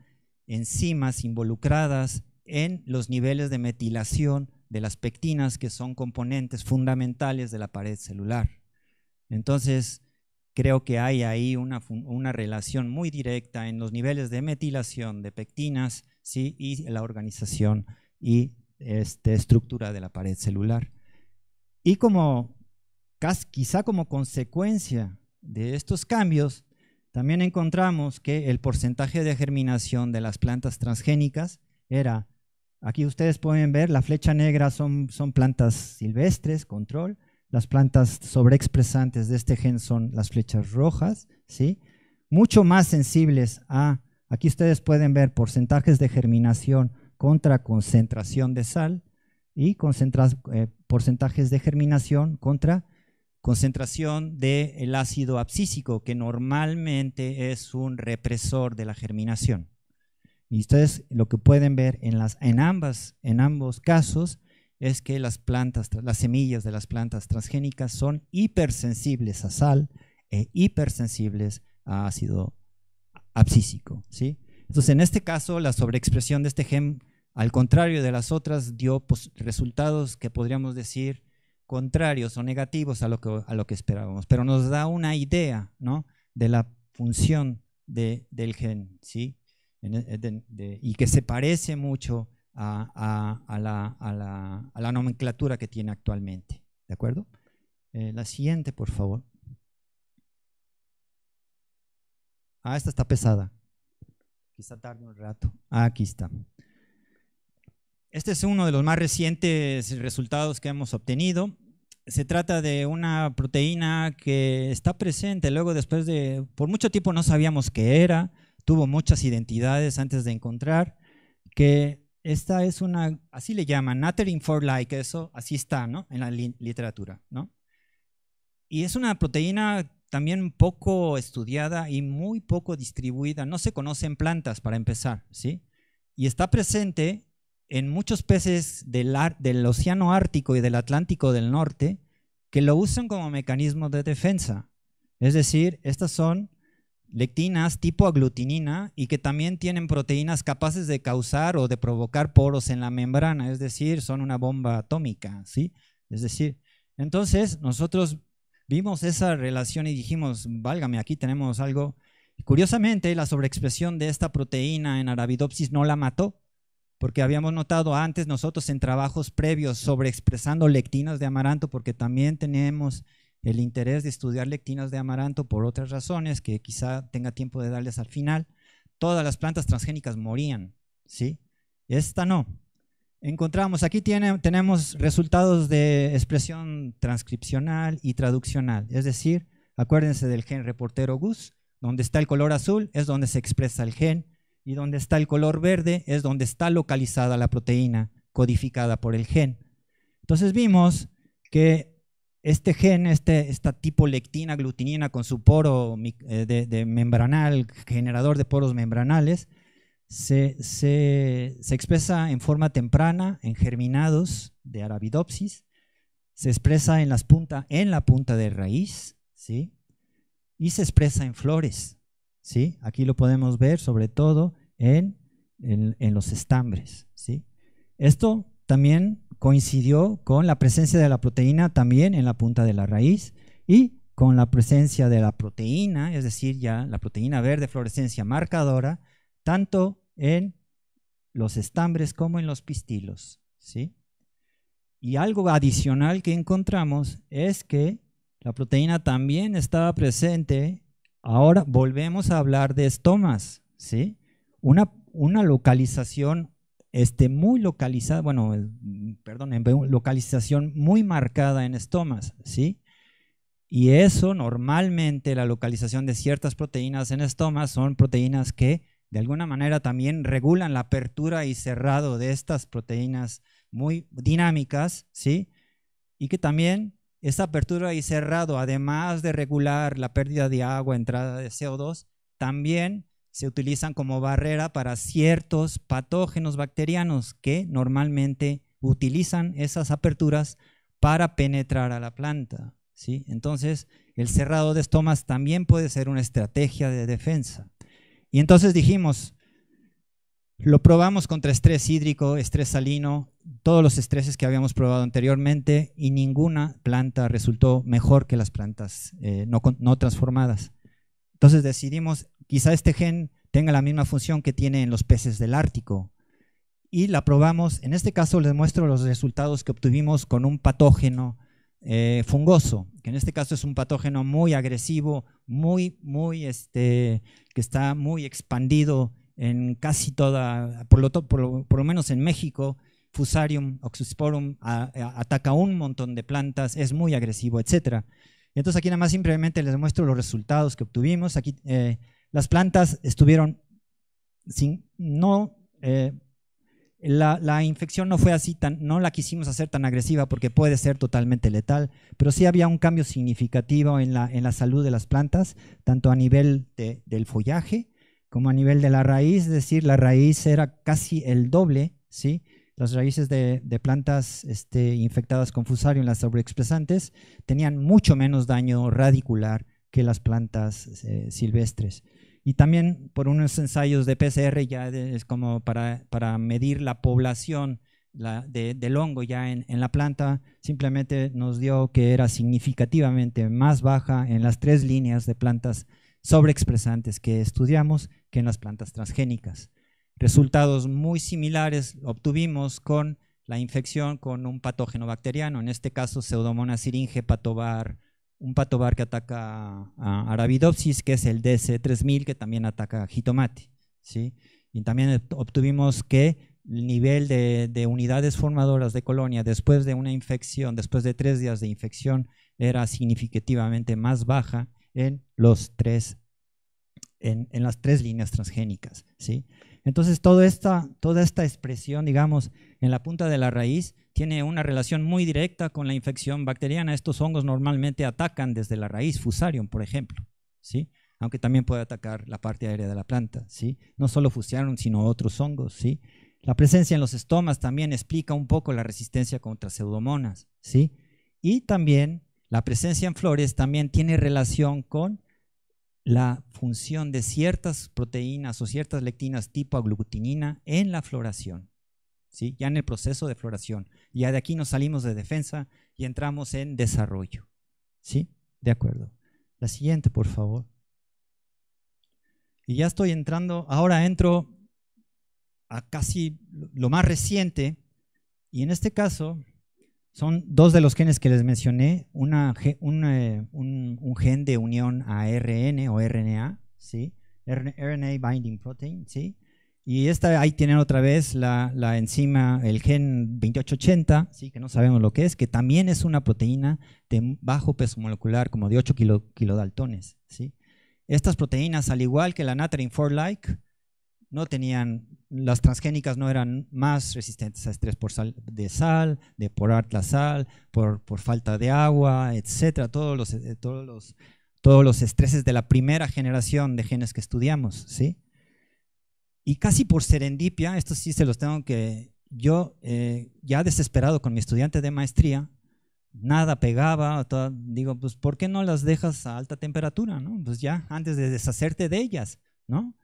enzimas involucradas en los niveles de metilación de las pectinas, que son componentes fundamentales de la pared celular. Entonces, creo que hay ahí una relación muy directa en los niveles de metilación de pectinas, ¿sí? Y la organización y estructura de la pared celular. Y quizá como consecuencia de estos cambios, también encontramos que el porcentaje de germinación de las plantas transgénicas era, aquí ustedes pueden ver, la flecha negra son plantas silvestres, control, las plantas sobreexpresantes de este gen son las flechas rojas, ¿sí? Mucho más sensibles aquí ustedes pueden ver porcentajes de germinación contra concentración de sal y porcentajes de germinación contra concentración del ácido abscísico, que normalmente es un represor de la germinación. Y ustedes lo que pueden ver en ambos casos es que las semillas de las plantas transgénicas son hipersensibles a sal e hipersensibles a ácido abscísico, ¿sí? Entonces, en este caso, la sobreexpresión de este gen, al contrario de las otras, dio resultados que podríamos decir contrarios o negativos a lo que esperábamos, pero nos da una idea, ¿no?, de la función del gen, ¿sí? Y que se parece mucho a la nomenclatura que tiene actualmente, ¿de acuerdo? La siguiente, por favor. Esta está pesada. Quizá tarde un rato. Aquí está. Este es uno de los más recientes resultados que hemos obtenido. Se trata de una proteína que está presente por mucho tiempo no sabíamos qué era, tuvo muchas identidades antes de encontrar, que esta es así le llaman, Nattering-4-like, eso así está, ¿no?, en la literatura, ¿no? Y es una proteína también poco estudiada y muy poco distribuida, no se conoce en plantas para empezar, ¿sí? Y está presente en muchos peces del océano Ártico y del Atlántico del Norte, que lo usan como mecanismo de defensa. Es decir, estas son lectinas tipo aglutinina y que también tienen proteínas capaces de causar o de provocar poros en la membrana, es decir, son una bomba atómica, ¿sí? Es decir, entonces nosotros vimos esa relación y dijimos, válgame, aquí tenemos algo. Curiosamente, la sobreexpresión de esta proteína en Arabidopsis no la mató, porque habíamos notado antes nosotros en trabajos previos sobreexpresando lectinas de amaranto, porque también tenemos el interés de estudiar lectinas de amaranto por otras razones que quizá tenga tiempo de darles al final. Todas las plantas transgénicas morían, ¿sí? Esta no. Encontramos, aquí tenemos resultados de expresión transcripcional y traduccional, es decir, acuérdense del gen reportero GUS, donde está el color azul es donde se expresa el gen, y donde está el color verde es donde está localizada la proteína codificada por el gen. Entonces vimos que este gen, esta tipo lectina aglutinina con su poro de membranal, generador de poros membranales, se expresa en forma temprana en germinados de Arabidopsis, se expresa en la punta de raíz, ¿sí? Y se expresa en flores, ¿sí? Aquí lo podemos ver sobre todo en los estambres, ¿sí? Esto también coincidió con la presencia de la proteína también en la punta de la raíz y con la presencia de la proteína, es decir, ya la proteína verde fluorescencia marcadora, tanto en los estambres como en los pistilos, ¿sí? Y algo adicional que encontramos es que La proteína también estaba presente. Ahora volvemos a hablar de estomas, ¿sí? Una localización muy localizada, bueno, perdón, localización muy marcada en estomas, ¿sí? Y eso normalmente, la localización de ciertas proteínas en estomas son proteínas que de alguna manera también regulan la apertura y cerrado de estas proteínas muy dinámicas, ¿sí? Y que también esa apertura y cerrado, además de regular la pérdida de agua, entrada de CO2, también se utilizan como barrera para ciertos patógenos bacterianos que normalmente utilizan esas aperturas para penetrar a la planta, ¿sí? Entonces, el cerrado de estomas también puede ser una estrategia de defensa. Y entonces dijimos, lo probamos contra estrés hídrico, estrés salino, todos los estreses que habíamos probado anteriormente y ninguna planta resultó mejor que las plantas no transformadas. Entonces decidimos, quizá este gen tenga la misma función que tiene en los peces del Ártico y la probamos. En este caso les muestro los resultados que obtuvimos con un patógeno fungoso, que en este caso es un patógeno muy agresivo, que está muy expandido en casi toda, por lo menos en México. Fusarium oxysporum ataca un montón de plantas, es muy agresivo, etc. Entonces aquí nada más simplemente les muestro los resultados que obtuvimos. Aquí las plantas estuvieron la infección no fue así, no la quisimos hacer tan agresiva porque puede ser totalmente letal, pero sí había un cambio significativo en la salud de las plantas, tanto a nivel del follaje como a nivel de la raíz, es decir, la raíz era casi el doble, ¿sí? Las raíces de plantas infectadas con Fusarium, las sobreexpresantes, tenían mucho menos daño radicular que las plantas silvestres. Y también por unos ensayos de PCR, ya es como para medir la población del hongo ya en la planta, simplemente nos dio que era significativamente más baja en las 3 líneas de plantas sobreexpresantes que estudiamos que en las plantas transgénicas. Resultados muy similares obtuvimos con la infección con un patógeno bacteriano, en este caso Pseudomonas syringae patovar, un patovar que ataca a Arabidopsis, que es el DC3000, que también ataca a jitomate, ¿sí? Y también obtuvimos que el nivel de unidades formadoras de colonia después de una infección, después de 3 días de infección, era significativamente más baja en las 3 líneas transgénicas, ¿sí? Entonces toda esta expresión, digamos, en la punta de la raíz tiene una relación muy directa con la infección bacteriana. Estos hongos normalmente atacan desde la raíz, Fusarium, por ejemplo, ¿sí? Aunque también puede atacar la parte aérea de la planta, ¿sí? No solo Fusarium, sino otros hongos, ¿sí? La presencia en los estomas también explica un poco la resistencia contra pseudomonas, ¿sí? Y también la presencia en flores también tiene relación con la función de ciertas proteínas o ciertas lectinas tipo aglutinina en la floración, ¿sí? Ya en el proceso de floración. Ya de aquí nos salimos de defensa y entramos en desarrollo, ¿sí? De acuerdo. La siguiente, por favor. Y ya estoy entrando, ahora entro a casi lo más reciente, y en este caso son 2 de los genes que les mencioné, un gen de unión a ARN o RNA, ¿sí? RNA Binding Protein, ¿sí? Y ahí tienen otra vez la enzima, el gen 2880, ¿sí? Que no sabemos lo que es, que también es una proteína de bajo peso molecular, como de 8 kilodaltones, ¿sí? Estas proteínas, al igual que la Natrin 4-like, no tenían, las transgénicas no eran más resistentes a estrés por por alta sal, por falta de agua, etcétera, todos los estreses de la primera generación de genes que estudiamos, ¿sí? Y casi por serendipia, esto sí se los tengo que, yo ya desesperado con mi estudiante de maestría, nada pegaba, digo, pues ¿por qué no las dejas a alta temperatura, no? Pues ya, antes de deshacerte de ellas, ¿no?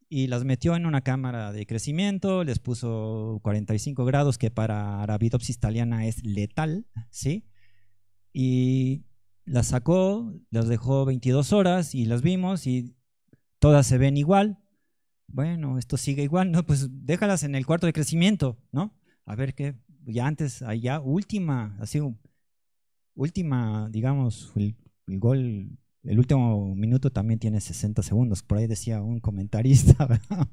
Y las metió en una cámara de crecimiento, les puso 45 grados, que para Arabidopsis thaliana es letal, ¿sí? Y las sacó, las dejó 22 horas y las vimos y todas se ven igual. Bueno, esto sigue igual, ¿no? Pues déjalas en el cuarto de crecimiento, ¿no? A ver qué, ya antes, allá última, así última, digamos, el gol, el último minuto también tiene 60 segundos, por ahí decía un comentarista, ¿verdad?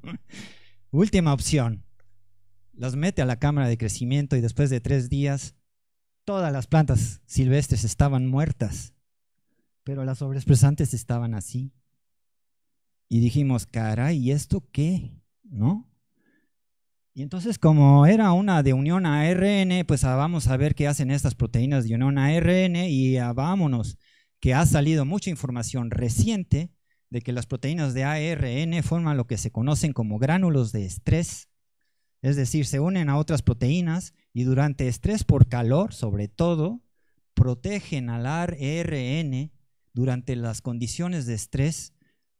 Última opción, los mete a la cámara de crecimiento y después de 3 días todas las plantas silvestres estaban muertas, pero las sobreexpresantes estaban así. Y dijimos, caray, ¿y esto qué? ¿No? Y entonces, como era una de unión a ARN, pues vamos a ver qué hacen estas proteínas de unión a ARN y vámonos, que ha salido mucha información reciente de que las proteínas de ARN forman lo que se conocen como gránulos de estrés, es decir, se unen a otras proteínas y durante estrés por calor, sobre todo, protegen al ARN durante las condiciones de estrés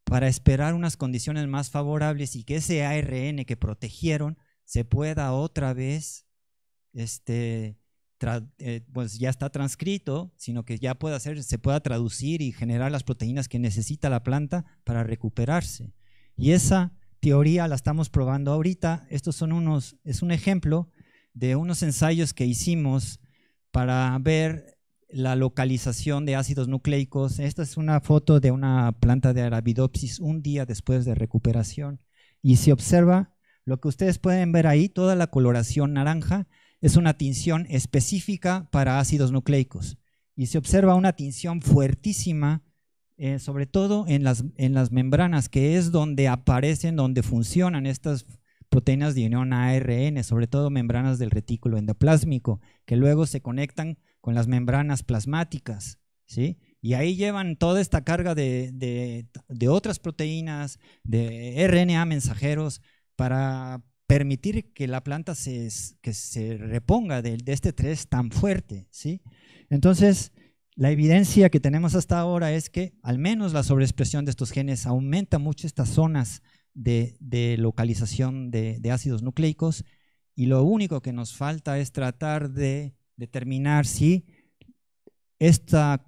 para esperar unas condiciones más favorables y que ese ARN que protegieron se pueda otra vez, pues ya está transcrito, sino que ya se pueda traducir y generar las proteínas que necesita la planta para recuperarse. Y esa teoría la estamos probando ahorita. Estos son es un ejemplo de unos ensayos que hicimos para ver la localización de ácidos nucleicos. Esta es una foto de una planta de Arabidopsis un día después de recuperación y se observa lo que ustedes pueden ver ahí, toda la coloración naranja es una tinción específica para ácidos nucleicos y se observa una tinción fuertísima, sobre todo en las membranas, que es donde aparecen, donde funcionan estas proteínas de unión a ARN, sobre todo membranas del retículo endoplásmico, que luego se conectan con las membranas plasmáticas, ¿sí? Y ahí llevan toda esta carga de otras proteínas, de RNA mensajeros, para permitir que la planta se reponga de este estrés tan fuerte, ¿sí? Entonces, la evidencia que tenemos hasta ahora es que al menos la sobreexpresión de estos genes aumenta mucho estas zonas de localización de ácidos nucleicos y lo único que nos falta es tratar de determinar si esta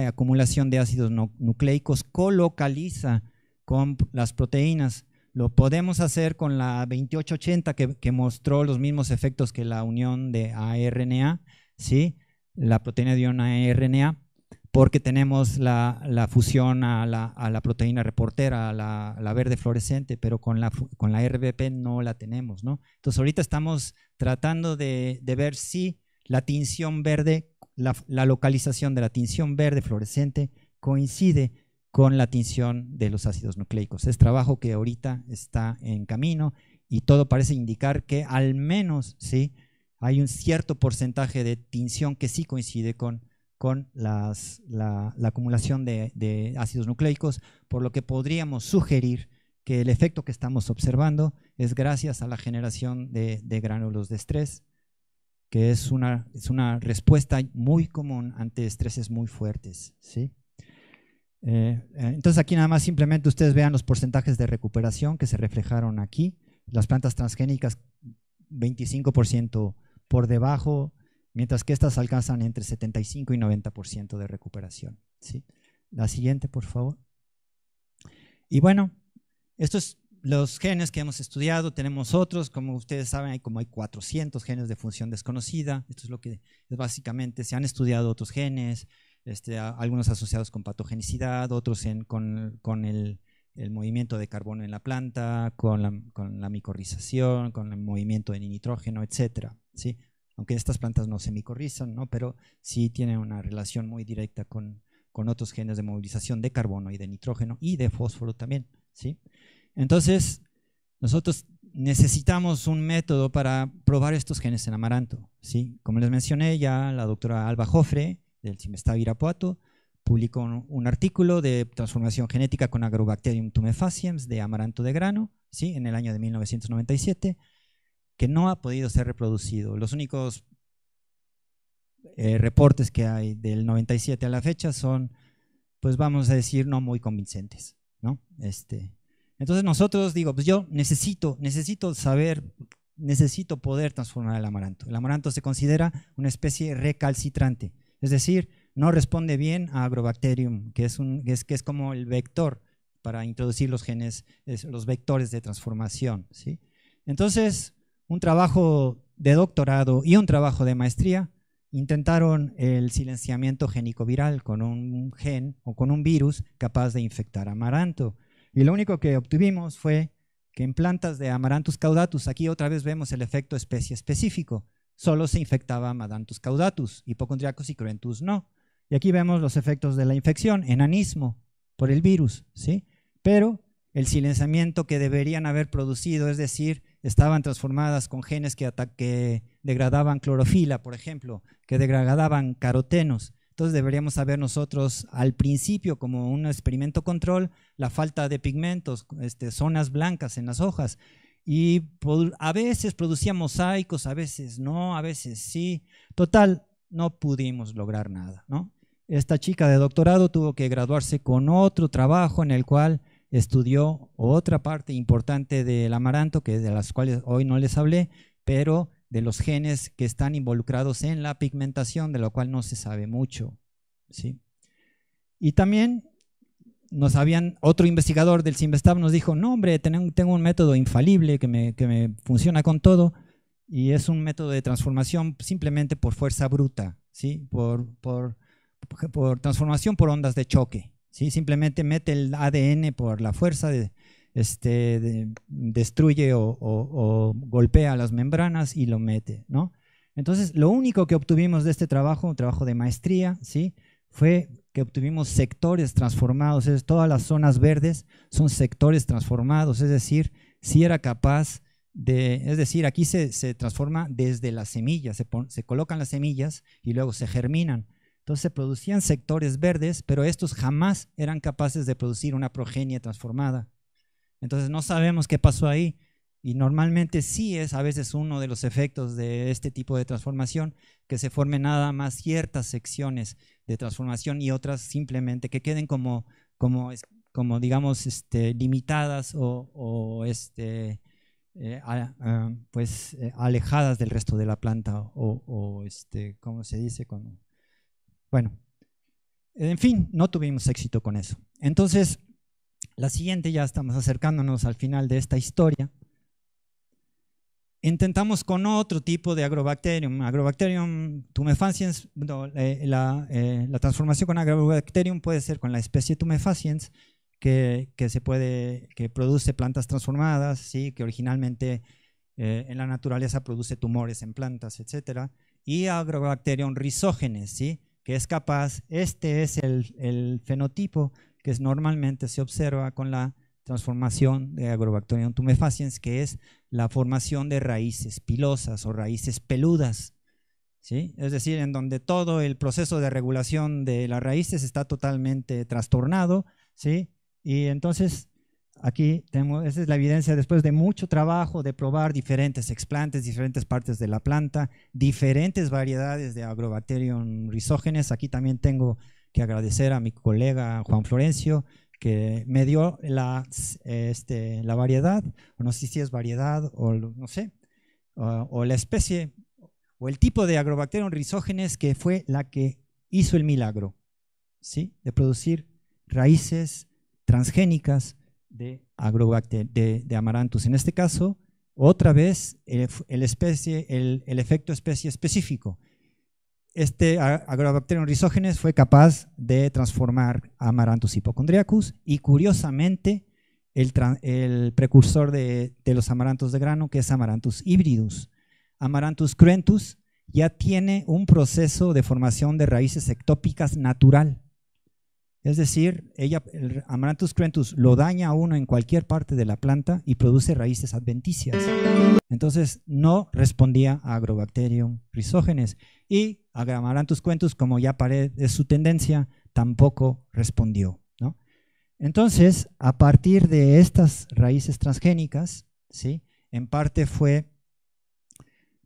acumulación de ácidos nucleicos colocaliza con las proteínas. Lo podemos hacer con la 2880 que mostró los mismos efectos que la unión de ARNA, ¿sí? La proteína de unión a ARNA, porque tenemos la fusión a la proteína reportera, a la verde fluorescente, pero con la RBP no la tenemos, ¿no? Entonces ahorita estamos tratando de ver si la tinción verde, la localización de la tinción verde fluorescente coincide con la tinción de los ácidos nucleicos. Es trabajo que ahorita está en camino y todo parece indicar que al menos, ¿sí?, hay un cierto porcentaje de tinción que sí coincide con la acumulación de ácidos nucleicos, por lo que podríamos sugerir que el efecto que estamos observando es gracias a la generación de gránulos de estrés, que es una respuesta muy común ante estreses muy fuertes, ¿sí? Entonces aquí nada más simplemente ustedes vean los porcentajes de recuperación que se reflejaron aquí. Las plantas transgénicas 25% por debajo, mientras que estas alcanzan entre 75 y 90% de recuperación, ¿sí? La siguiente, por favor. Y bueno, estos los genes que hemos estudiado. Tenemos otros, como ustedes saben, hay 400 genes de función desconocida. Esto es lo que es básicamente, se han estudiado otros genes, algunos asociados con patogenicidad, otros con el movimiento de carbono en la planta, con la micorrización, con el movimiento de nitrógeno, etcétera, ¿sí? Aunque estas plantas no se micorrizan, ¿no?, pero sí tienen una relación muy directa con otros genes de movilización de carbono y de nitrógeno y de fósforo también, ¿sí? Entonces, nosotros necesitamos un método para probar estos genes en amaranto, ¿sí? Como les mencioné ya, la doctora Alba Jofre del CIMESTAB Irapuato publicó un artículo de transformación genética con Agrobacterium tumefaciens de amaranto de grano, ¿sí?, en el año de 1997, que no ha podido ser reproducido. Los únicos reportes que hay del 97 a la fecha son, pues vamos a decir, no muy convincentes, ¿no? Entonces nosotros, pues yo necesito saber, necesito poder transformar el amaranto. El amaranto se considera una especie recalcitrante, es decir, no responde bien a Agrobacterium, que es como el vector para introducir los genes, los vectores de transformación, ¿sí? Entonces, un trabajo de doctorado y un trabajo de maestría intentaron el silenciamiento génico-viral con un gen o con un virus capaz de infectar amaranto. Y lo único que obtuvimos fue que en plantas de Amaranthus caudatus, aquí otra vez vemos el efecto especie específico, solo se infectaba Amaranthus caudatus, Hypochondriacus y Cruentus no. Y aquí vemos los efectos de la infección, enanismo por el virus, ¿sí? Pero el silenciamiento que deberían haber producido, es decir, estaban transformadas con genes que degradaban clorofila, por ejemplo, que degradaban carotenos. Entonces deberíamos saber nosotros al principio, como un experimento control, la falta de pigmentos, zonas blancas en las hojas. Y a veces producía mosaicos, a veces no, a veces sí. Total, no pudimos lograr nada, ¿no? Esta chica de doctorado tuvo que graduarse con otro trabajo en el cual estudió otra parte importante del amaranto, que de las cuales hoy no les hablé, pero de los genes que están involucrados en la pigmentación, de lo cual no se sabe mucho, ¿sí? Y también otro investigador del CIMBESTAB nos dijo, no hombre, tengo un método infalible que me funciona con todo, y es un método de transformación simplemente por fuerza bruta, ¿sí? Por transformación por ondas de choque, ¿sí? Simplemente mete el ADN por la fuerza, destruye o golpea las membranas y lo mete, ¿no? Entonces, lo único que obtuvimos de este trabajo, un trabajo de maestría, ¿sí? Fue que obtuvimos sectores transformados, todas las zonas verdes son sectores transformados, es decir, si era capaz es decir, aquí se transforma desde las semillas, se colocan las semillas y luego se germinan. Entonces se producían sectores verdes, pero estos jamás eran capaces de producir una progenie transformada. Entonces no sabemos qué pasó ahí, y normalmente sí es a veces uno de los efectos de este tipo de transformación, que se formen nada más ciertas secciones de transformación y otras simplemente que queden como digamos, limitadas alejadas del resto de la planta ¿cómo se dice? Bueno, en fin, no tuvimos éxito con eso. Entonces, la siguiente, ya estamos acercándonos al final de esta historia. Intentamos con otro tipo de Agrobacterium tumefaciens. La transformación con Agrobacterium puede ser con la especie tumefaciens, que produce plantas transformadas, ¿sí? Que originalmente en la naturaleza produce tumores en plantas, etc. Y Agrobacterium rhizógenes, ¿sí? Que es capaz, este es el fenotipo que normalmente se observa con la transformación de Agrobacterium tumefaciens, que es la formación de raíces pilosas o raíces peludas, ¿sí? Es decir, en donde todo el proceso de regulación de las raíces está totalmente trastornado, ¿sí? Y entonces aquí tenemos, esa es la evidencia después de mucho trabajo de probar diferentes explantes, diferentes partes de la planta, diferentes variedades de Agrobacterium rhizógenes. Aquí también tengo que agradecer a mi colega Juan Florencio, que me dio la variedad, o no sé si es variedad, o no sé, o la especie, o el tipo de Agrobacterium rhizógenes que fue la que hizo el milagro, ¿sí? De producir raíces transgénicas de Amaranthus. En este caso, otra vez, el efecto especie específico. Agrobacterium rhizógenes fue capaz de transformar Amaranthus hypochondriacus, y curiosamente el precursor de los amarantos de grano, que es Amaranthus hybridus. Amaranthus cruentus ya tiene un proceso de formación de raíces ectópicas natural. Es decir, el Amaranthus cruentus lo daña a uno en cualquier parte de la planta y produce raíces adventicias. Entonces no respondía a Agrobacterium rhizógenes, y Amaranthus cruentus, como ya es su tendencia, tampoco respondió, ¿no? Entonces, a partir de estas raíces transgénicas, ¿sí? En parte fue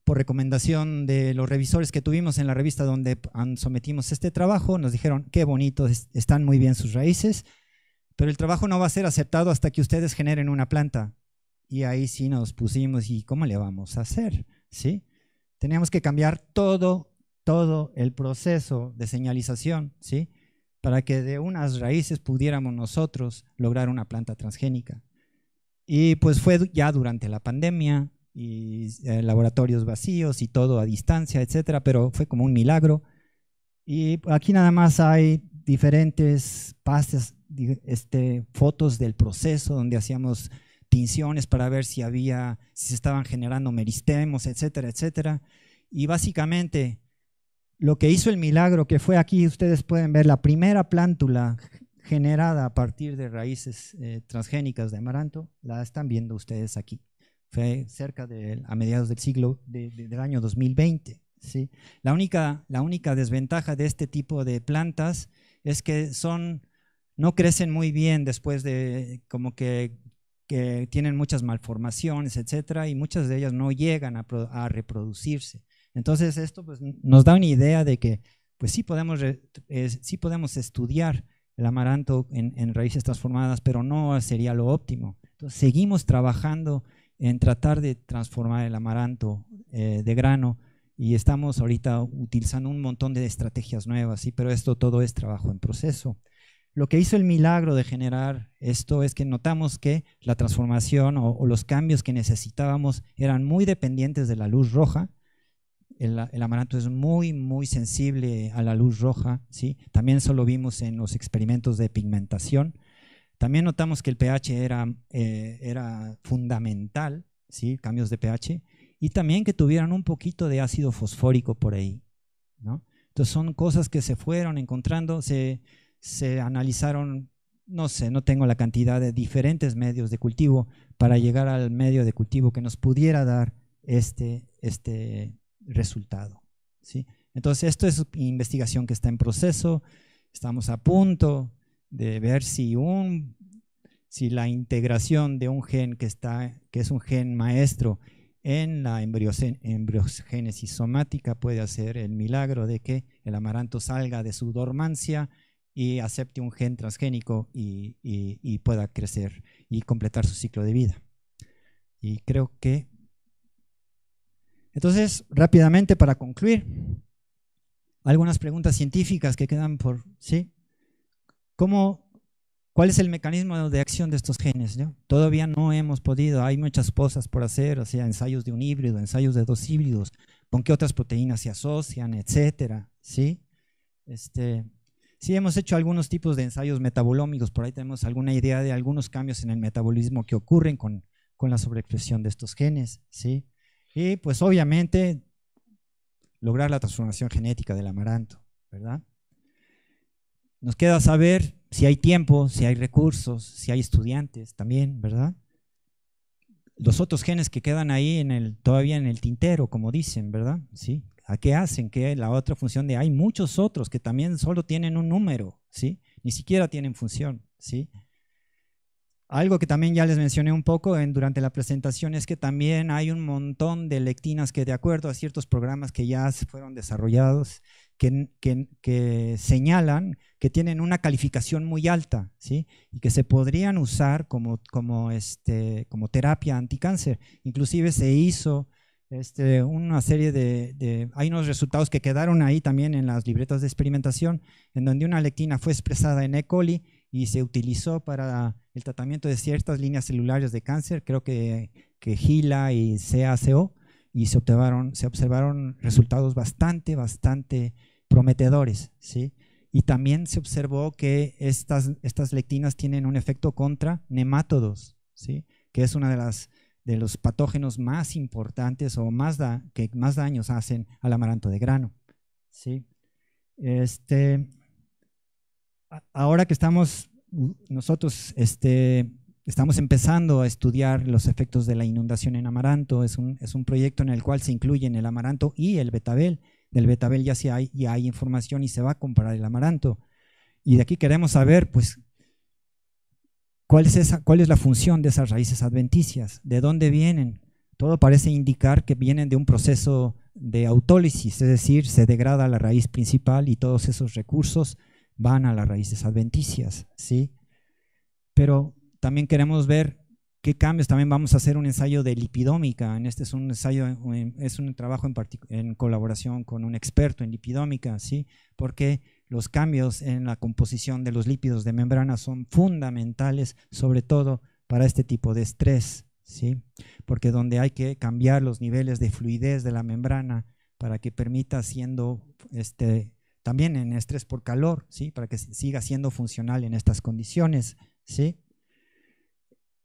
por recomendación de los revisores que tuvimos en la revista donde sometimos este trabajo, nos dijeron, qué bonito, están muy bien sus raíces, pero el trabajo no va a ser aceptado hasta que ustedes generen una planta. Y ahí sí nos pusimos, ¿y cómo le vamos a hacer? ¿Sí? Teníamos que cambiar todo el proceso de señalización, ¿sí? Para que de unas raíces pudiéramos nosotros lograr una planta transgénica. Y pues fue ya durante la pandemia, laboratorios vacíos y todo a distancia, etcétera, pero fue como un milagro. Y aquí nada más hay diferentes fotos del proceso donde hacíamos tinciones para ver si se estaban generando meristemos, etcétera, etcétera. Y básicamente lo que hizo el milagro, que fue aquí, ustedes pueden ver la primera plántula generada a partir de raíces transgénicas de amaranto, la están viendo ustedes aquí. Fue a mediados del del año 2020. ¿Sí? La única desventaja de este tipo de plantas es que no crecen muy bien después de como que tienen muchas malformaciones, etcétera, y muchas de ellas no llegan a reproducirse. Entonces esto pues, nos da una idea de que pues sí podemos estudiar el amaranto en raíces transformadas, pero no sería lo óptimo. Entonces seguimos trabajando en tratar de transformar el amaranto de grano, y estamos ahorita utilizando un montón de estrategias nuevas, ¿sí? Pero todo es trabajo en proceso. Lo que hizo el milagro de generar esto es que notamos que la transformación o los cambios que necesitábamos eran muy dependientes de la luz roja. El amaranto es muy, muy sensible a la luz roja, ¿sí? También eso lo vimos en los experimentos de pigmentación. También notamos que el pH era fundamental, ¿sí? Cambios de pH. Y también que tuvieran un poquito de ácido fosfórico por ahí, ¿no? Entonces son cosas que se fueron encontrando, se analizaron, no sé, no tengo la cantidad de diferentes medios de cultivo para llegar al medio de cultivo que nos pudiera dar este resultado, ¿sí? Entonces esto es investigación que está en proceso, estamos a punto de ver si la integración de un gen que es un gen maestro en la embriogénesis somática puede hacer el milagro de que el amaranto salga de su dormancia y acepte un gen transgénico y pueda crecer y completar su ciclo de vida. Y creo que… Entonces, rápidamente para concluir, algunas preguntas científicas que quedan por… ¿sí? ¿Cuál es el mecanismo de acción de estos genes, ¿no? Todavía no hemos podido, hay muchas cosas por hacer, o sea, ensayos de un híbrido, ensayos de dos híbridos, con qué otras proteínas se asocian, etcétera, ¿sí? Sí hemos hecho algunos tipos de ensayos metabolómicos, por ahí tenemos alguna idea de algunos cambios en el metabolismo que ocurren con la sobreexpresión de estos genes, ¿sí? Y pues obviamente lograr la transformación genética del amaranto, ¿verdad? Nos queda saber si hay tiempo, si hay recursos, si hay estudiantes también, ¿verdad? Los otros genes que quedan ahí todavía en el tintero, como dicen, ¿verdad? ¿Sí? ¿A qué hacen? Que la otra función hay muchos otros que también solo tienen un número, ¿sí? Ni siquiera tienen función, ¿sí? Algo que también ya les mencioné un poco durante la presentación es que también hay un montón de lectinas que de acuerdo a ciertos programas que ya fueron desarrollados que señalan que tienen una calificación muy alta, ¿sí? Y que se podrían usar como terapia anticáncer. Inclusive se hizo una serie hay unos resultados que quedaron ahí también en las libretas de experimentación, en donde una lectina fue expresada en E. coli y se utilizó para el tratamiento de ciertas líneas celulares de cáncer, creo que GILA y CACO, y se observaron resultados bastante prometedores, ¿sí? Y también se observó que estas lectinas tienen un efecto contra nemátodos, ¿sí? Que es una de los patógenos más importantes o que más daños hacen al amaranto de grano, ¿sí? Ahora que nosotros estamos empezando a estudiar los efectos de la inundación en amaranto, es un proyecto en el cual se incluyen el amaranto y el betabel. Del betabel ya hay información y se va a comparar el amaranto. Y de aquí queremos saber, pues, ¿cuál es la función de esas raíces adventicias? ¿De dónde vienen? Todo parece indicar que vienen de un proceso de autólisis, es decir, se degrada la raíz principal y todos esos recursos van a las raíces adventicias, ¿sí? Pero también queremos ver qué cambios. También vamos a hacer un ensayo de lipidómica. Es un ensayo, es un trabajo en colaboración con un experto en lipidómica, ¿sí? Porque los cambios en la composición de los lípidos de membrana son fundamentales, sobre todo para este tipo de estrés, ¿sí? Porque donde hay que cambiar los niveles de fluidez de la membrana para que permita siendo, también en estrés por calor, ¿sí? Para que siga siendo funcional en estas condiciones, ¿sí?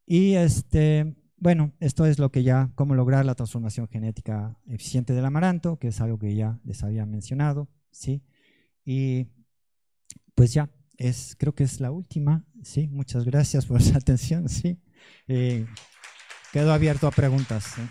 Y bueno, esto es lo que ya, cómo lograr la transformación genética eficiente del amaranto, que es algo que ya les había mencionado, ¿sí? Y pues ya, creo que es la última, ¿sí? Muchas gracias por su atención, ¿sí? Quedo abierto a preguntas, ¿sí?